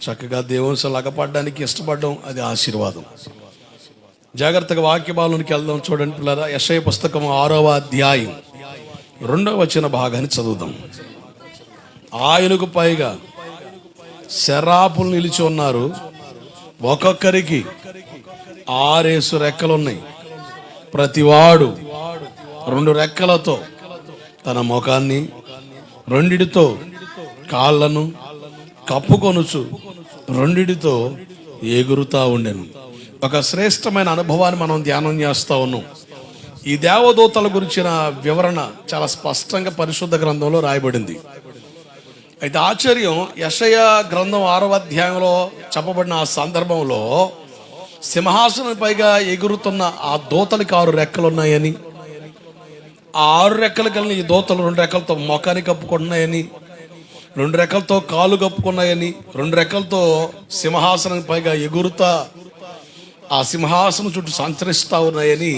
చక్కగా దేవుని లగపడడానికి ఇష్టపడడం అది ఆశీర్వాదం. జాగ్రత్తగా వాక్య భాగంలోనికి వెళ్దాం. చూడండి పిల్లరా, యెషయా పుస్తకం 6వ అధ్యాయం 2వ వచన భాగాన్ని చదువుదాం. ఆయనకు పైగా శరాపులు నిలిచి ఉన్నారు, ఒక్కొక్కరికి 6 రెక్కలున్నాయి. ప్రతివాడు 2 రెక్కలతో తన ముఖాన్ని, 2 కాళ్ళను కప్పుకొనుచు 2 ఎగురుతా ఉండెను. ఒక శ్రేష్టమైన అనుభవాన్ని మనం ధ్యానం చేస్తూ ఉన్నాం. ఈ దేవదూతల గురించిన వివరణ చాలా స్పష్టంగా పరిశుద్ధ గ్రంథంలో రాయబడింది. అయితే ఆశ్చర్యం, యెషయా గ్రంథం 6వ అధ్యాయంలో చెప్పబడిన ఆ సందర్భంలో సింహాసనం పైగా ఎగురుతున్న ఆ దూతలకి 6 రెక్కలు ఉన్నాయని, ఆ 6 రెక్కలు కలిగిన ఈ దూతలు 2 రెక్కలతో మొఖాన్ని కప్పుకుంటున్నాయని, 2 రెక్కలతో కాలు కప్పుకున్నాయని, 2 రెక్కలతో సింహాసనం పైగా ఎగురుతా ఆ సింహాసనం చుట్టూ సంచరిస్తూ ఉన్నాయని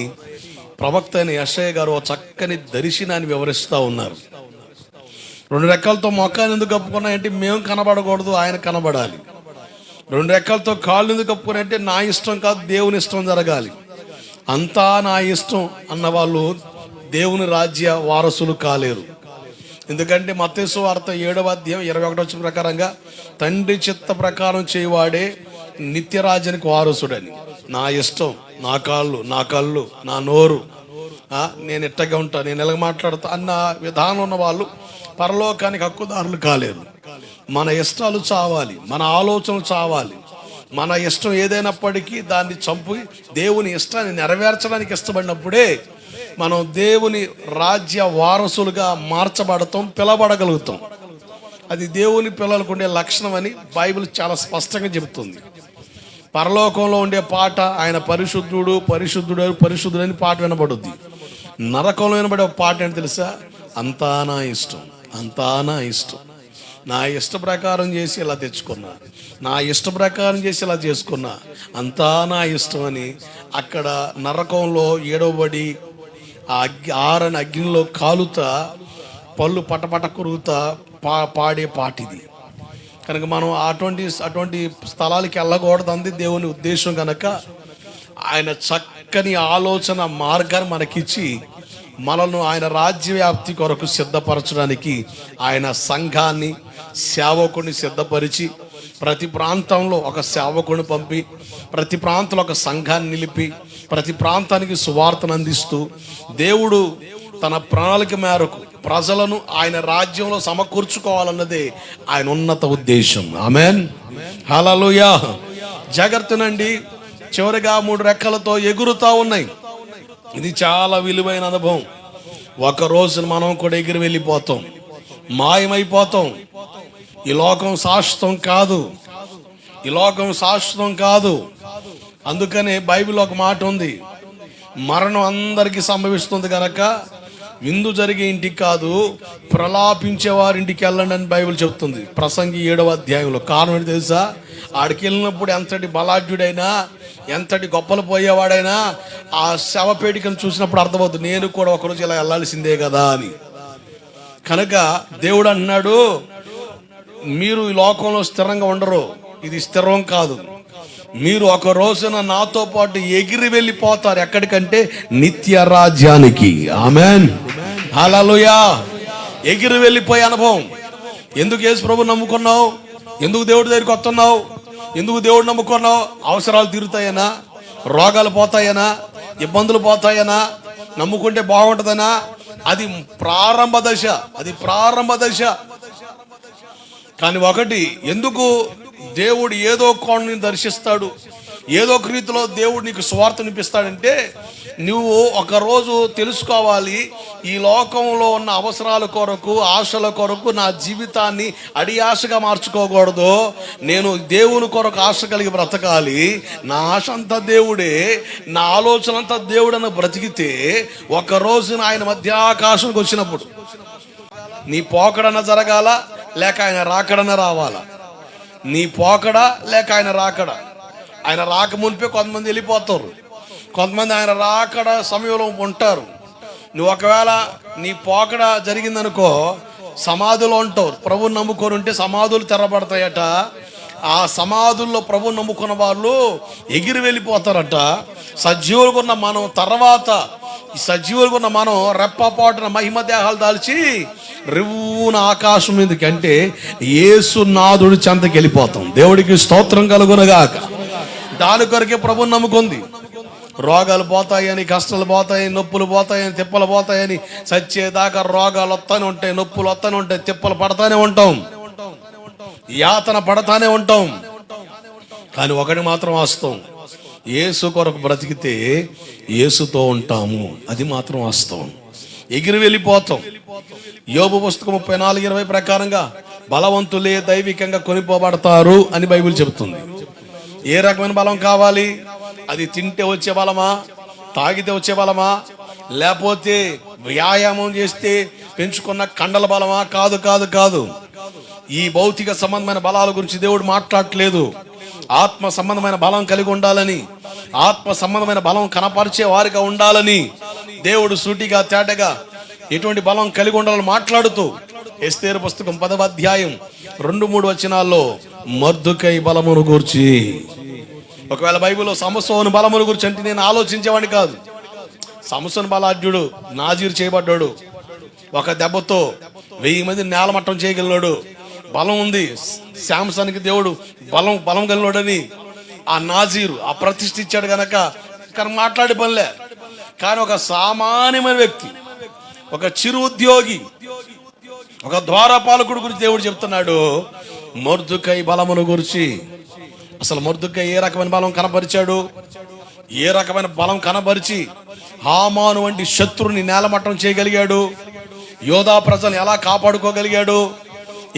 ప్రవక్త అయిన యెషయా గారు చక్కని దర్శనాన్ని వివరిస్తూ ఉన్నారు. 2 రెక్కలతో మొఖాన్ని ఎందుకు కప్పుకున్నాయంటే మేము కనబడకూడదు, ఆయన కనబడాలి. 2 రెక్కలతో కాళ్ళు ఎందుకు కప్పుకున్నాయంటే నా ఇష్టం కాదు, దేవుని ఇష్టం జరగాలి. అంతా నా ఇష్టం అన్న వాళ్ళు దేవుని రాజ్య వారసులు కాలేరు. ఎందుకంటే మత్తయి సువార్త 7వ అధ్యాయం 21వ వచనం ప్రకారంగా తండ్రి చిత్త ప్రకారం చేయవాడే నిత్యరాజ్యానికి వారసుడని. నా ఇష్టం, నా కాళ్ళు, నా కళ్ళు, నా నోరు, నేను ఎట్టగా ఉంటా, నేను ఎలాగ మాట్లాడతా అన్న విధానం ఉన్న వాళ్ళు పరలోకానికి హక్కుదారులు కాలేరు. మన ఇష్టాలు చావాలి, మన ఆలోచనలు చావాలి. మన ఇష్టం ఏదైనప్పటికీ దాన్ని చంపి దేవుని ఇష్టాన్ని నెరవేర్చడానికి ఇష్టపడినప్పుడే మనం దేవుని రాజ్య వారసులుగా మార్చబడతాం, పిలబడగలుగుతాం. అది దేవుని పిల్లలకు ఉండే లక్షణం అని బైబిల్ చాలా స్పష్టంగా చెబుతుంది. పరలోకంలో ఉండే పాట ఆయన పరిశుద్ధుడు పరిశుద్ధుడు పరిశుద్ధుడు అని పాట వినబడుద్ది. నరకంలో వినబడే పాట ఏంటి తెలుసా? అంతా నా ఇష్టం, అంతా నా ఇష్టం, నా ఇష్ట ప్రకారం చేసి ఇలా తెచ్చుకున్నా, నా ఇష్ట ప్రకారం చేసి ఇలా చేసుకున్నా, అంతా నా ఇష్టం అని అక్కడ నరకంలో ఏడవబడి ఆ ఆరని అగ్నిలో కాలుతా పళ్ళు పటపట కురుగుతా పాడే పాటిది. కనుక మనం అటువంటి స్థలాలకి వెళ్ళకూడదు అంది దేవుని ఉద్దేశం. కనుక ఆయన చక్కని ఆలోచన మార్గాన్ని మనకిచ్చి మనల్ని ఆయన రాజ్య వ్యాప్తి కొరకు సిద్ధపరచడానికి ఆయన సంఘాన్ని, సేవకుని సిద్ధపరిచి ప్రతి ప్రాంతంలో ఒక సేవకుని పంపి ప్రతి ప్రాంతంలో ఒక సంఘాన్ని నిలిపి ప్రతి ప్రాంతానికి సువార్తను అందిస్తూ దేవుడు తన ప్రణాళిక మేరకు ప్రజలను ఆయన రాజ్యంలో సమకూర్చుకోవాలన్నదే ఆయన ఉన్నత ఉద్దేశం. ఆమెన్, హల్లెలూయా. జాగ్రత్తనండి, చివరిగా 3 రెక్కలతో ఎగురుతా ఉన్నాయి. ఇది చాలా విలువైన అనుభవం. ఒక రోజున మనం కూడా ఎగిరి వెళ్ళిపోతాం, మాయమైపోతాం. ఈ లోకం శాశ్వతం కాదు, ఈ లోకం శాశ్వతం కాదు. అందుకనే బైబిల్ ఒక మాట ఉంది, మరణం అందరికీ సంభవిస్తుంది కనుక విందు జరిగే ఇంటికి కాదు ప్రలాపించే వారింటికి వెళ్ళండి అని బైబిల్ చెప్తుంది. ప్రసంగి 7వ అధ్యాయంలో. కారణం ఏంటి తెలుసా? ఆడికి వెళ్ళినప్పుడు ఎంతటి బలాఢ్యుడైనా, ఎంతటి గొప్పలు పోయేవాడైనా ఆ శవపేటికను చూసినప్పుడు అర్థమవుతుంది, నేను కూడా ఒకరోజు ఇలా వెళ్ళాల్సిందే కదా అని. కనుక దేవుడు అన్నాడు, మీరు ఈ లోకంలో స్థిరంగా ఉండరు, ఇది స్థిరం కాదు. మీరు ఒక రోజున నాతో పాటు ఎగిరి వెళ్ళిపోతారు. ఎక్కడికంటే నిత్య రాజ్యానికి. ఆమెన్, హల్లెలూయా. ఎగిరి వెళ్ళిపోయే అనుభవం. ఎందుకు యేసు ప్రభు నమ్ముకున్నావు? ఎందుకు దేవుడి దగ్గరికి వస్తున్నావు? ఎందుకు దేవుడు నమ్ముకున్నావు? అవసరాలు తీరుతాయనా? రోగాలు పోతాయనా? ఇబ్బందులు పోతాయనా? నమ్ముకుంటే బాగుంటుందనా? అది ప్రారంభ దశ, అది ప్రారంభ దశ. కానీ ఒకటి, ఎందుకు దేవుడు ఏదో కోణని దర్శిస్తాడు, ఏదో ఒక రీతిలో దేవుడు నీకు సువార్తనిపిస్తాడంటే నువ్వు ఒకరోజు తెలుసుకోవాలి, ఈ లోకంలో ఉన్న అవసరాల కొరకు, ఆశల కొరకు నా జీవితాన్ని అడియాశగా మార్చుకోకూడదు. నేను దేవుని కొరకు ఆశ కలిగి బ్రతకాలి. నా ఆశ అంతా దేవుడే, నా ఆలోచన అంతా దేవుడని బ్రతికితే ఒక రోజున ఆయన మధ్యాకాశానికి వచ్చినప్పుడు నీ పోకడన జరగాల, లేక ఆయన రాకడన రావాలా? నీ పోకడా లేక ఆయన రాకడా? ఆయన రాక మునిపే కొంతమంది వెళ్ళిపోతారు, కొంతమంది ఆయన రాకడ సమయంలో ఉంటారు. నువ్వు ఒకవేళ నీ పోకడ జరిగిందనుకో, సమాధిలో ఉంటావు. ప్రభువుని నమ్ముకొని ఉంటే సమాధులు తెరబడతాయట. ఆ సమాధుల్లో ప్రభు నమ్ముకున్న వాళ్ళు ఎగిరి వెళ్ళిపోతారట. సజీవులుగా ఉన్న మనం తర్వాత, ఈ సజీవులుగా ఉన్న మనం రెప్పపాటున మహిమ దేహాలు దాల్చి రివ్వున ఆకాశం మీదకి, అంటే యేసునాథుడి చెంతకి వెళ్ళిపోతాం. దేవుడికి స్తోత్రం కలుగునగాక. దాని కొరకే ప్రభుని నమ్ముకుంది. రోగాలు పోతాయని, కష్టాలు పోతాయని, నొప్పులు పోతాయని, తిప్పలు పోతాయని, చచ్చేదాకా రోగాలు వస్తానే ఉంటాయి, నొప్పులు వస్తానే ఉంటాయి, తిప్పలు పడతానే ఉంటాం, యాతన పడతానే ఉంటాం. కానీ ఒకటి మాత్రం వాస్తవం, యేసు కొరకు బ్రతికితే యేసుతో ఉంటాము. అది మాత్రం వాస్తవం. ఎగిరి వెళ్ళిపోతాం. యోబు పుస్తకం 34:20 ప్రకారంగా బలవంతులే దైవికంగా కొనిపోబడతారు అని బైబిల్ చెబుతుంది. ఏ రకమైన బలం కావాలి? అది తింటే వచ్చే బలమా, తాగితే వచ్చే బలమా, లేకపోతే వ్యాయామం చేస్తే పెంచుకున్న కండల బలమా? కాదు కాదు కాదు. ఈ భౌతిక సంబంధమైన బలాల గురించి దేవుడు మాట్లాడట్లేదు. ఆత్మ సంబంధమైన బలం కలిగి ఉండాలని, ఆత్మ సంబంధమైన బలం కనపరిచే వారిగా ఉండాలని దేవుడు సూటిగా తేటగా ఎటువంటి బలం కలిగి ఉండాలని మాట్లాడుతూ ఎస్తేరు పుస్తకం 10వ అధ్యాయం 2-3 వచనాల్లో మొర్దెకై బలమును గూర్చి, ఒకవేళ బైబిల్లో సంసోను బలమును గురించి అంటే నేను ఆలోచించేవాడిని కాదు. సంసోను బలాఢ్యుడు, నాజీరు చేయబడ్డాడు, ఒక దెబ్బతో 1000 మంది నేలమట్టం చేయగలిగాడు, బలం ఉంది. శాంసన్కి దేవుడు బలం కలిగినాడని ఆ నాజీరు ఆ ప్రతిష్ఠ ఇచ్చాడు గనక కానీ మాట్లాడే పనిలే. కానీ ఒక సామాన్యమైన వ్యక్తి, ఒక చిరు ఉద్యోగి, ఒక ద్వారపాలకుడు గురించి దేవుడు చెప్తున్నాడు మొర్దెకై బలమును గురించి. అసలు మొర్దెకై ఏ రకమైన బలం కనపరిచాడు? ఏ రకమైన బలం కనపరిచి హామాను వంటి శత్రుని నేలమట్టం చేయగలిగాడు? యోధా ప్రజలను ఎలా కాపాడుకోగలిగాడు?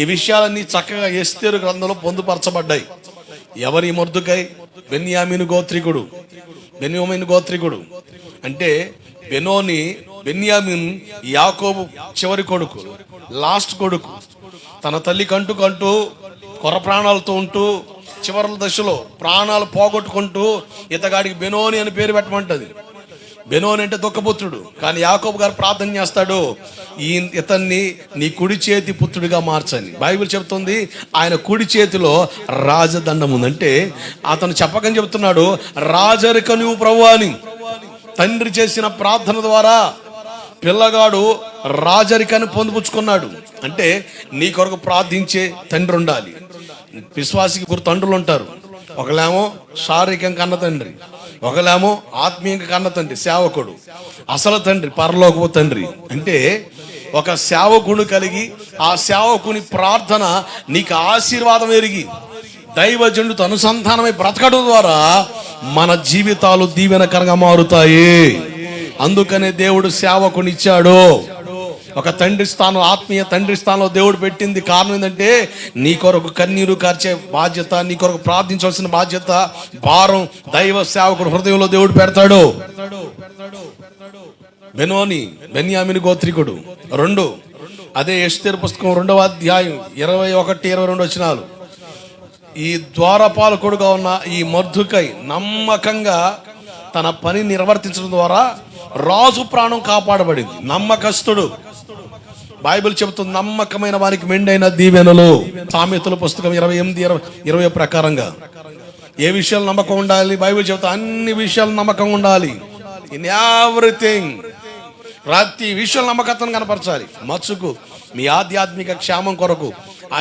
ఈ విషయాలన్నీ చక్కగా ఎస్తేరు గ్రంథంలో పొందుపరచబడ్డాయి. ఎవరి మొర్దెకై? బెన్యామీను గోత్రికుడు. అంటే బెన్యామీన్ యాకోబు చివరి కొడుకు, లాస్ట్ కొడుకు. తన తల్లి కంటూ కొర ప్రాణాలతో ఉంటూ చివరి దశలో ప్రాణాలు పోగొట్టుకుంటూ ఇతగాడికి బెనోని అని పేరు పెట్టమంటది. బెనోని అంటే దుఃఖపుత్రుడు. కానీ యాకోబు గారు ప్రార్థన చేస్తాడు, ఇతన్ని నీ కుడి చేతి పుత్రుడిగా మార్చని. బైబిల్ చెప్తుంది ఆయన కుడి చేతిలో రాజదండం ఉంది. అంటే అతను చెప్పకని చెప్తున్నాడు, రాజరిక నువ్వు ప్రభువా అని. తండ్రి చేసిన ప్రార్థన ద్వారా పిల్లగాడు రాజరికాన్ని పొందుపుచ్చుకున్నాడు. అంటే నీ కొరకు ప్రార్థించే తండ్రి ఉండాలి. విశ్వాసికి 3 తండ్రులు ఉంటారు. ఒకలేమో శారీరకంగా కన్న తండ్రి, ఒకలేమో ఆత్మీయంగా కన్న తండ్రి సేవకుడు, అసలు తండ్రి పరలోకపు తండ్రి. అంటే ఒక సేవకుడు కలిగి ఆ సేవకుని ప్రార్థన నీకు ఆశీర్వాదం ఎరిగి దైవజనుడితో అనుసంధానమై బ్రతకడం ద్వారా మన జీవితాలు దీవెనకరంగా మారుతాయి. అందుకనే దేవుడు సేవకుని ఇచ్చాడు. ఒక తండ్రి స్థానం, ఆత్మీయ తండ్రి స్థానంలో దేవుడు పెట్టింది కారణం ఏంటంటే నీ కొరకు కన్నీరు కార్చే బాధ్యత, నీ కొరకు ప్రార్థించవలసిన బాధ్యత, భారం దైవ సేవకుడు హృదయంలో దేవుడు పెడతాడు. బెన్యామీను గోత్రికుడు. 2 అదే ఎస్తేరు పుస్తకం 2వ అధ్యాయం 21-22 వచనాలు. ఈ ద్వారపాలకుడుగా ఉన్న ఈ మొర్దెకై నమ్మకంగా తన పని నిర్వర్తించడం ద్వారా రాజు ప్రాణం కాపాడబడింది. నమ్మకస్తుడు. బైబిల్ చెబుతుంది నమ్మకమైన వారికి మెండైన దీవెనలు. సామెతల పుస్తకం 28-20 ప్రకారంగా ఏ విషయాలు నమ్మకం ఉండాలి? బైబిల్ చెబుతా అన్ని విషయాలు నమ్మకం ఉండాలి. ఇన్ ఎవ్రీథింగ్, ప్రతి విషయాలు నమ్మకత్వం కనపరచాలి. మచ్చుకు మీ ఆధ్యాత్మిక క్షేమం కొరకు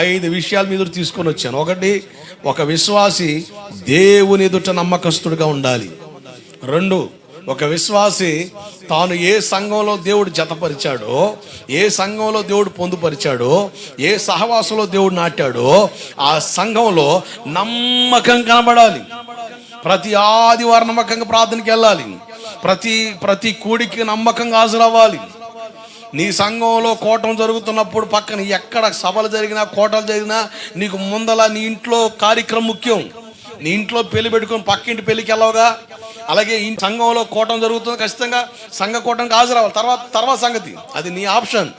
5 విషయాలు మీ ఎదురు తీసుకొని వచ్చాను. 1, ఒక విశ్వాసి దేవుని ఎదుట నమ్మకస్తుడిగా ఉండాలి. 2, ఒక విశ్వాసి తాను ఏ సంఘంలో దేవుడు జతపరిచాడో, ఏ సంఘంలో దేవుడు పొందుపరిచాడో, ఏ సహవాసంలో దేవుడు నాటాడో ఆ సంఘంలో నమ్మకం కనబడాలి. ప్రతి ఆదివారం నమ్మకంగా ప్రార్థనకి వెళ్ళాలి. ప్రతి కూడికి నమ్మకంగా హాజరవ్వాలి. నీ సంఘంలో కోటం జరుగుతున్నప్పుడు పక్కన ఎక్కడ సభలు జరిగినా కోటలు జరిగినా నీకు ముందల నీ ఇంట్లో కార్యక్రమం ముఖ్యం. నీ ఇంట్లో పెళ్లి పెట్టుకుని పక్కింటి పెళ్లికి వెళ్ళవుగా, అలాగే ఈ సంఘంలో కోటం జరుగుతుంది, ఖచ్చితంగా సంఘ కోటంకి హాజరవ్వాలి. తర్వాత సంగతి అది నీ ఆప్షన్.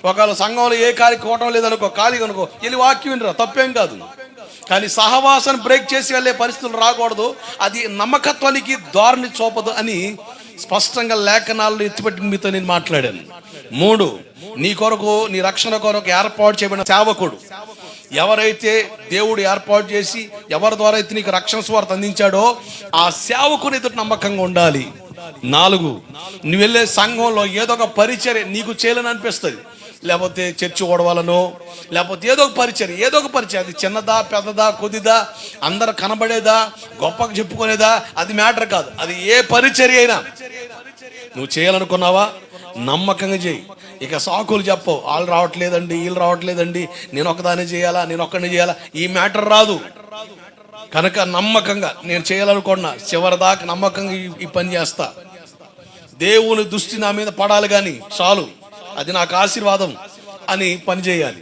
ఒకవేళ సంఘంలో ఏ కోటం లేదనుకో, ఖాళీగా అనుకో, వెళ్ళి వాక్యం వినరా, తప్పేం కాదు. కానీ సహవాసాన్ని బ్రేక్ చేసి వెళ్ళే పరిస్థితులు రాకూడదు. అది నమ్మకత్వానికి దారిని చూపదు అని స్పష్టంగా లేఖనాలను ఎత్తిపెట్టి మీతో నేను మాట్లాడాను. 3, నీ కొరకు, నీ రక్షణ కొరకు ఏర్పాటు చేయబడిన సేవకుడు. ఎవరైతే దేవుడు ఏర్పాటు చేసి ఎవరి ద్వారా అయితే నీకు రక్షణ సువార్త అందించాడో ఆ సేవకుని ఎదుట నమ్మకంగా ఉండాలి. 4, నువ్వు వెళ్ళే సంఘంలో ఏదో ఒక పరిచర్య నీకు చేయాలని అనిపిస్తుంది. లేకపోతే చర్చి ఓడవాలనో, లేకపోతే ఏదో ఒక పరిచయం, అది చిన్నదా పెద్దదా కొద్దిదా, అందరు కనబడేదా, గొప్పగా చెప్పుకునేదా, అది మ్యాటర్ కాదు. అది ఏ పరిచర్య అయినా నువ్వు చేయాలనుకున్నావా నమ్మకంగా చేయి. ఇక సాకులు చెప్పవు, వాళ్ళు రావట్లేదండి, వీళ్ళు రావట్లేదండి, నేను ఒకదాన్ని చేయాలా, నేను ఒక్కడిని చేయాలా, ఈ మ్యాటర్ రాదు. కనుక నమ్మకంగా నేను చేయాలనుకున్నా చివరిదాకా నమ్మకంగా ఈ పని చేస్తా. దేవుని దృష్టి నా మీద పడాలి కానీ చాలు, అది నాకు ఆశీర్వాదం అని పని చేయాలి.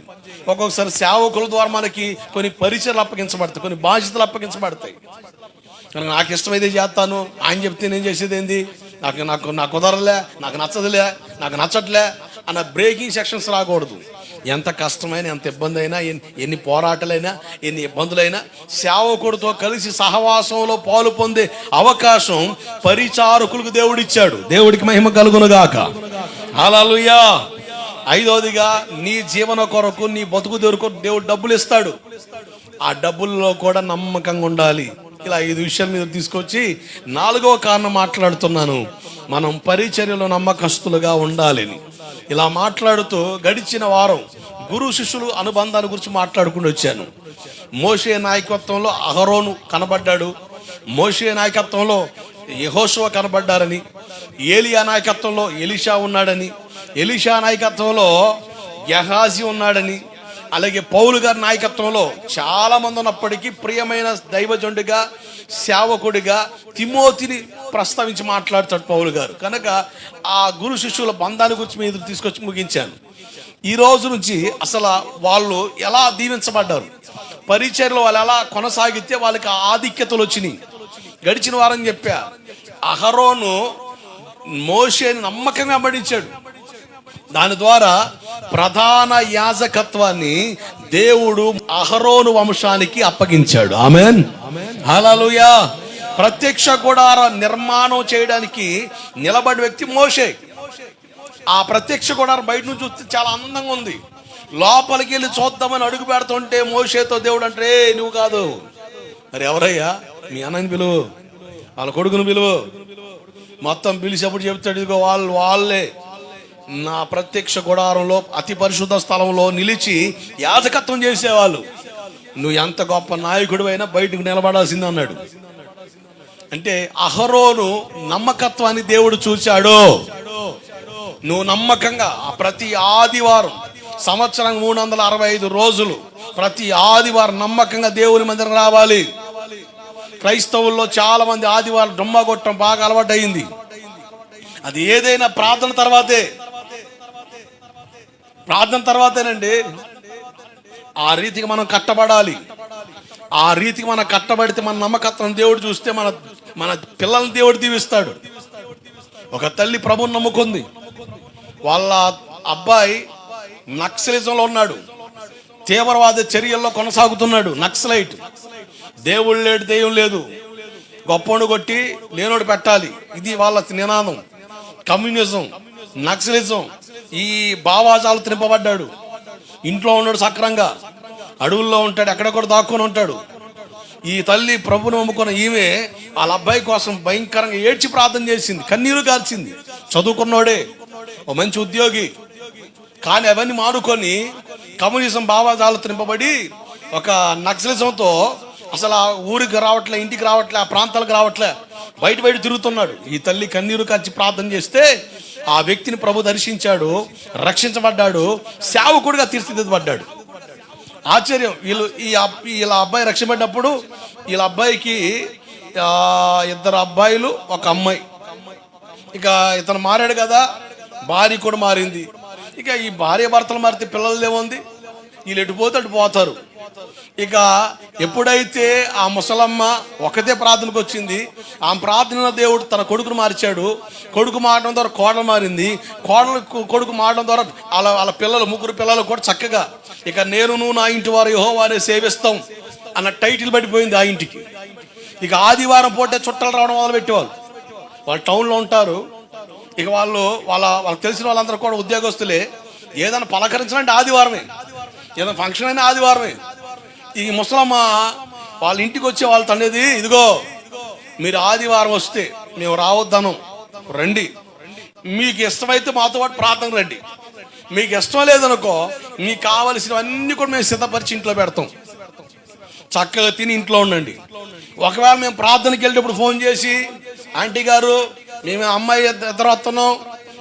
ఒక్కొక్కసారి సేవకుల ద్వారా మనకి కొన్ని పరిచయాలు అప్పగించబడతాయి, కొన్ని బాధ్యతలు అప్పగించబడతాయి. కనుక నాకు ఇష్టమైతే చేస్తాను, ఆయన చెప్తే నేను చేసేది ఏంది, నాకు కుదరలే, నాకు నచ్చదులే, నాకు నచ్చట్లే అన్న బ్రేకింగ్ సెక్షన్స్ రాకూడదు. ఎంత కష్టమైనా, ఎంత ఇబ్బంది అయినా, ఎన్ని పోరాటాలైనా, ఎన్ని ఇబ్బందులైనా సేవకుడితో కలిసి సహవాసంలో పాలు పొందే అవకాశం పరిచారకులకు దేవుడిచ్చాడు. దేవుడికి మహిమ కలుగునుగాక. హల్లెలూయా. 5వదిగా నీ జీవన కొరకు, నీ బతుకు కొరకు దేవుడు డబ్బులు ఇస్తాడు. ఆ డబ్బుల్లో కూడా నమ్మకంగా ఉండాలి. ఇలా 5 విషయాల మీద తీసుకొచ్చి 4వ కారణం మాట్లాడుతున్నాను, మనం పరిచర్యలో నమ్మకస్తులుగా ఉండాలని. ఇలా మాట్లాడుతూ గడిచిన వారం గురు శిష్యులు అనుబంధాల గురించి మాట్లాడుకుంటూ వచ్చాను. మోషే నాయకత్వంలో అహరోను కనబడ్డాడు, మోషే నాయకత్వంలో యెహోషువ కనబడ్డారని, ఏలియా నాయకత్వంలో ఎలీషా ఉన్నాడని, ఎలీషా నాయకత్వంలో గెహాజీ ఉన్నాడని, అలాగే పౌలు గారి నాయకత్వంలో చాలా మంది ఉన్నప్పటికీ ప్రియమైన దైవజనుడిగా, సేవకుడిగా తిమోతిని ప్రస్తావించి మాట్లాడతాడు పౌలు గారు. కనుక ఆ గురు శిష్యుల బంధాన్ని గురించి మీ ఎదురు తీసుకొచ్చి ముగించాను. ఈ రోజు నుంచి అసలు వాళ్ళు ఎలా దీవించబడ్డారు, పరిచర్యలో వాళ్ళు ఎలా కొనసాగితే వాళ్ళకి ఆధిక్యతలు వచ్చినాయి. గడిచిన వారం చెప్పా, అహరోను మోషేని నమ్మకంగా వెంబడించాడు. దాని ద్వారా ప్రధాన యాజకత్వాన్ని దేవుడు అహరోను వంశానికి అప్పగించాడు. ఆమేన్, హల్లెలూయా. ప్రత్యక్ష గుడార నిర్మాణం చేయడానికి నిలబడి వ్యక్తి మోషే. ఆ ప్రత్యక్ష గుడారం బయట నుంచి చూస్తే చాలా అందంగా ఉంది. లోపలికి వెళ్ళి చూద్దామని అడుగు పెడుతుంటే మోషేతో దేవుడు అంటే, నువ్వు కాదు, మరి ఎవరయ్యా, మీ అన్నని పిలువు, వాళ్ళ కొడుకును పిలువు. మొత్తం పిలిచేప్పుడు చెప్తాడు, ఇదిగో వాళ్ళే నా ప్రత్యక్ష గుడారంలో అతి పరిశుద్ధ స్థలంలో నిలిచి యాజకత్వం చేసేవాళ్ళు. నువ్వు ఎంత గొప్ప నాయకుడు అయినా బయటకు నిలబడాల్సింది అన్నాడు. అంటే అహరోను నమ్మకత్వాన్ని దేవుడు చూశాడు. నువ్వు నమ్మకంగా ప్రతి ఆదివారం, సంవత్సరం 365 రోజులు ప్రతి ఆదివారం నమ్మకంగా దేవుని మందిరం రావాలి. క్రైస్తవుల్లో చాలా మంది ఆదివారం డుమ్మా కొట్టడం బాగా అలవాటు అయింది. అది ఏదైనా ప్రార్థన తర్వాతేనండి. ఆ రీతికి మనం కట్టబడాలి. ఆ రీతికి మనం కట్టబడితే మన నమ్మకత్వం దేవుడు చూస్తే మన పిల్లల్ని దేవుడు దీవిస్తాడు. ఒక తల్లి ప్రభువుని నమ్ముకుంది, వాళ్ళ అబ్బాయి నక్సలిజంలో ఉన్నాడు, తీవ్రవాద చర్యల్లో కొనసాగుతున్నాడు, నక్సలైట్. దేవుడు లేడు, దెయ్యం లేదు, గొప్పోడు కొట్టి లేనోడు పెట్టాలి, ఇది వాళ్ళ నినాదం. కమ్యూనిజం, నక్సలిజం, ఈ భావాజాలు తినిపబడ్డాడు. ఇంట్లో ఉన్నాడు సక్రంగా, అడవుల్లో ఉంటాడు, ఎక్కడెక్కడ దాక్కుని ఉంటాడు. ఈ తల్లి ప్రభుని నమ్ముకున్న ఈమె వాళ్ళ అబ్బాయి కోసం భయంకరంగా ఏడ్చి ప్రార్థన చేసింది, కన్నీరు కార్చింది. చదువుకున్నాడే, ఓ మంచి ఉద్యోగి, కానీ అవన్నీ మానుకొని కమ్యూనిజం భావాజాలు తినిపబడి ఒక నక్సలిజంతో అసలు ఆ ఊరికి రావట్లే, ఇంటికి రావట్లే, ఆ ప్రాంతాలకు రావట్లే, బయట తిరుగుతున్నాడు. ఈ తల్లి కన్నీరు కార్చి ప్రార్థన చేస్తే ఆ వ్యక్తిని ప్రభు దర్శించాడు, రక్షించబడ్డాడు, సేవకుడిగా తీర్చిదిద్దబడ్డాడు. ఆశ్చర్యం. వీళ్ళ అబ్బాయి రక్షించబడినప్పుడు వీళ్ళ అబ్బాయికి 2 అబ్బాయిలు, 1 అమ్మాయి. ఇక ఇతను మారాడు కదా, భార్య కూడా మారింది. ఇక ఈ భార్య భర్తలు మారితే పిల్లలు ఏముంది, వీళ్ళు ఎటుపోతే అటు పోతారు. ఇక ఎప్పుడైతే ఆ ముసలమ్మ ఒకటే ప్రార్థనకు వచ్చింది, ఆ ప్రార్థన దేవుడు తన కొడుకును మార్చాడు. కొడుకు మారడం ద్వారా కోడలు మారింది, కొడుకు మారడం ద్వారా వాళ్ళ పిల్లలు, 3 పిల్లలు కూడా చక్కగా ఇక నేను నా ఇంటి వారు యెహోవానే సేవిస్తాం అన్న టైటిల్ పడిపోయింది ఆ ఇంటికి. ఇక ఆదివారం పూటే చుట్టాలు రావడం మొదలు పెట్టేవాళ్ళు. వాళ్ళు టౌన్లో ఉంటారు. ఇక వాళ్ళకి తెలిసిన వాళ్ళందరూ కూడా ఉద్యోగస్తులే. ఏదైనా పలకరించాలంటే ఆదివారమే, ఏదైనా ఫంక్షన్ అయినా ఆదివారమే. ఈ ముసలమ్మ వాళ్ళ ఇంటికి వచ్చే వాళ్ళతో అనేది, ఇదిగో మీరు ఆదివారం వస్తే మేము రావద్దను, రండి, మీకు ఇష్టమైతే మాతో పాటు ప్రార్థన రండి, మీకు ఇష్టం లేదనుకో మీకు కావలసినవన్నీ కూడా మేము సిద్ధపరిచి ఇంట్లో పెడతాం, చక్కగా తిని ఇంట్లో ఉండండి. ఒకవేళ మేము ప్రార్థనకి వెళ్ళేటప్పుడు ఫోన్ చేసి, ఆంటీ గారు మేము అమ్మాయి ఇద్దరు వస్తున్నాం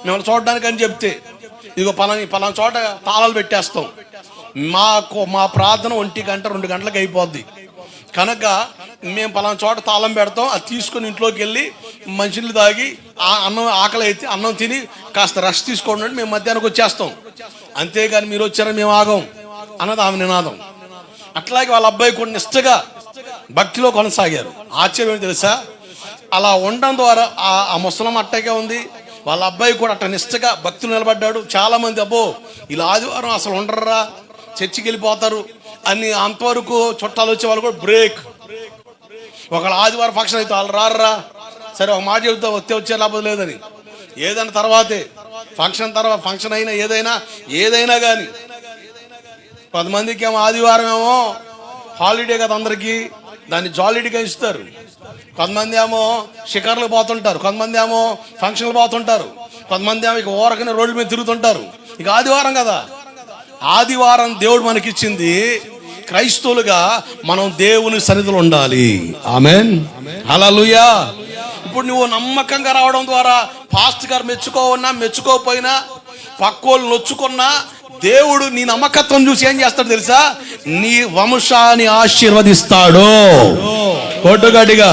మిమ్మల్ని చూడడానికి అని చెప్తే, ఇదిగో పలానా చోట తాళాలు పెట్టేస్తాం, మా ప్రార్థన 1 గంట 2 గంటలకు అయిపోద్ది కనుక మేము పలానా చోట తాళం పెడతాం, అది తీసుకొని ఇంట్లోకి వెళ్ళి మంచినీళ్ళు తాగి అన్నం ఆకలి అయితే అన్నం తిని కాస్త రెస్ట్ తీసుకోండి, మేము మధ్యాహ్నానికి వచ్చేస్తాం, అంతేగాని మీరు వచ్చారని మేము ఆగం అన్నది ఆమె నినాదం. అట్లాగే వాళ్ళ అబ్బాయి కూడా నిష్టగా భక్తిలో కొనసాగారు. ఆశ్చర్యం ఏంటి తెలుసా, అలా ఉండడం ద్వారా ఆ ముసలం అట్టగే ఉంది, వాళ్ళ అబ్బాయి కూడా అట్ట నిష్టగా భక్తులు నిలబడ్డాడు. చాలా మంది అబ్బో ఇలా ఆదివారం అసలు ఉండర్రా, చర్చికి వెళ్ళిపోతారు అని అంతవరకు చుట్టాలు వచ్చే వాళ్ళు కూడా బ్రేక్. ఒకళ్ళ ఆదివారం ఫంక్షన్ అయితే వాళ్ళు రారా, సరే ఒక మాట చెబుతా వచ్చే లేకపోతే లేదని, ఏదైనా తర్వాతే ఫంక్షన్ అయినా ఏదైనా కానీ 10 మందికి ఏమో ఆదివారం ఏమో హాలిడే కదా అందరికీ, దాన్ని జాలిడీగా ఇస్తారు. కొంతమంది ఏమో షికార్లకు పోతుంటారు, కొంతమంది ఏమో ఫంక్షన్లు పోతుంటారు, కొంతమంది ఏమో ఇక ఓరకనే రోడ్ల మీద తిరుగుతుంటారు. ఇక ఆదివారం కదా, ఆదివారం దేవుడు మనకిచ్చింది. క్రైస్తవులుగా మనం దేవుని సన్నిధిలో ఉండాలి. ఆమేన్, హల్లెలూయా. ఇప్పుడు నువ్వు నమ్మకంగా రావడం ద్వారా పాస్టర్ గారు మెచ్చుకోకపోయినా పక్కోళ్ళు నొచ్చుకున్నా దేవుడు నీ నమ్మకత్వం చూసి ఏం చేస్తాడు తెలుసా, నీ వంశాన్ని ఆశీర్వదిస్తాడు. కొట్టుగట్టిగా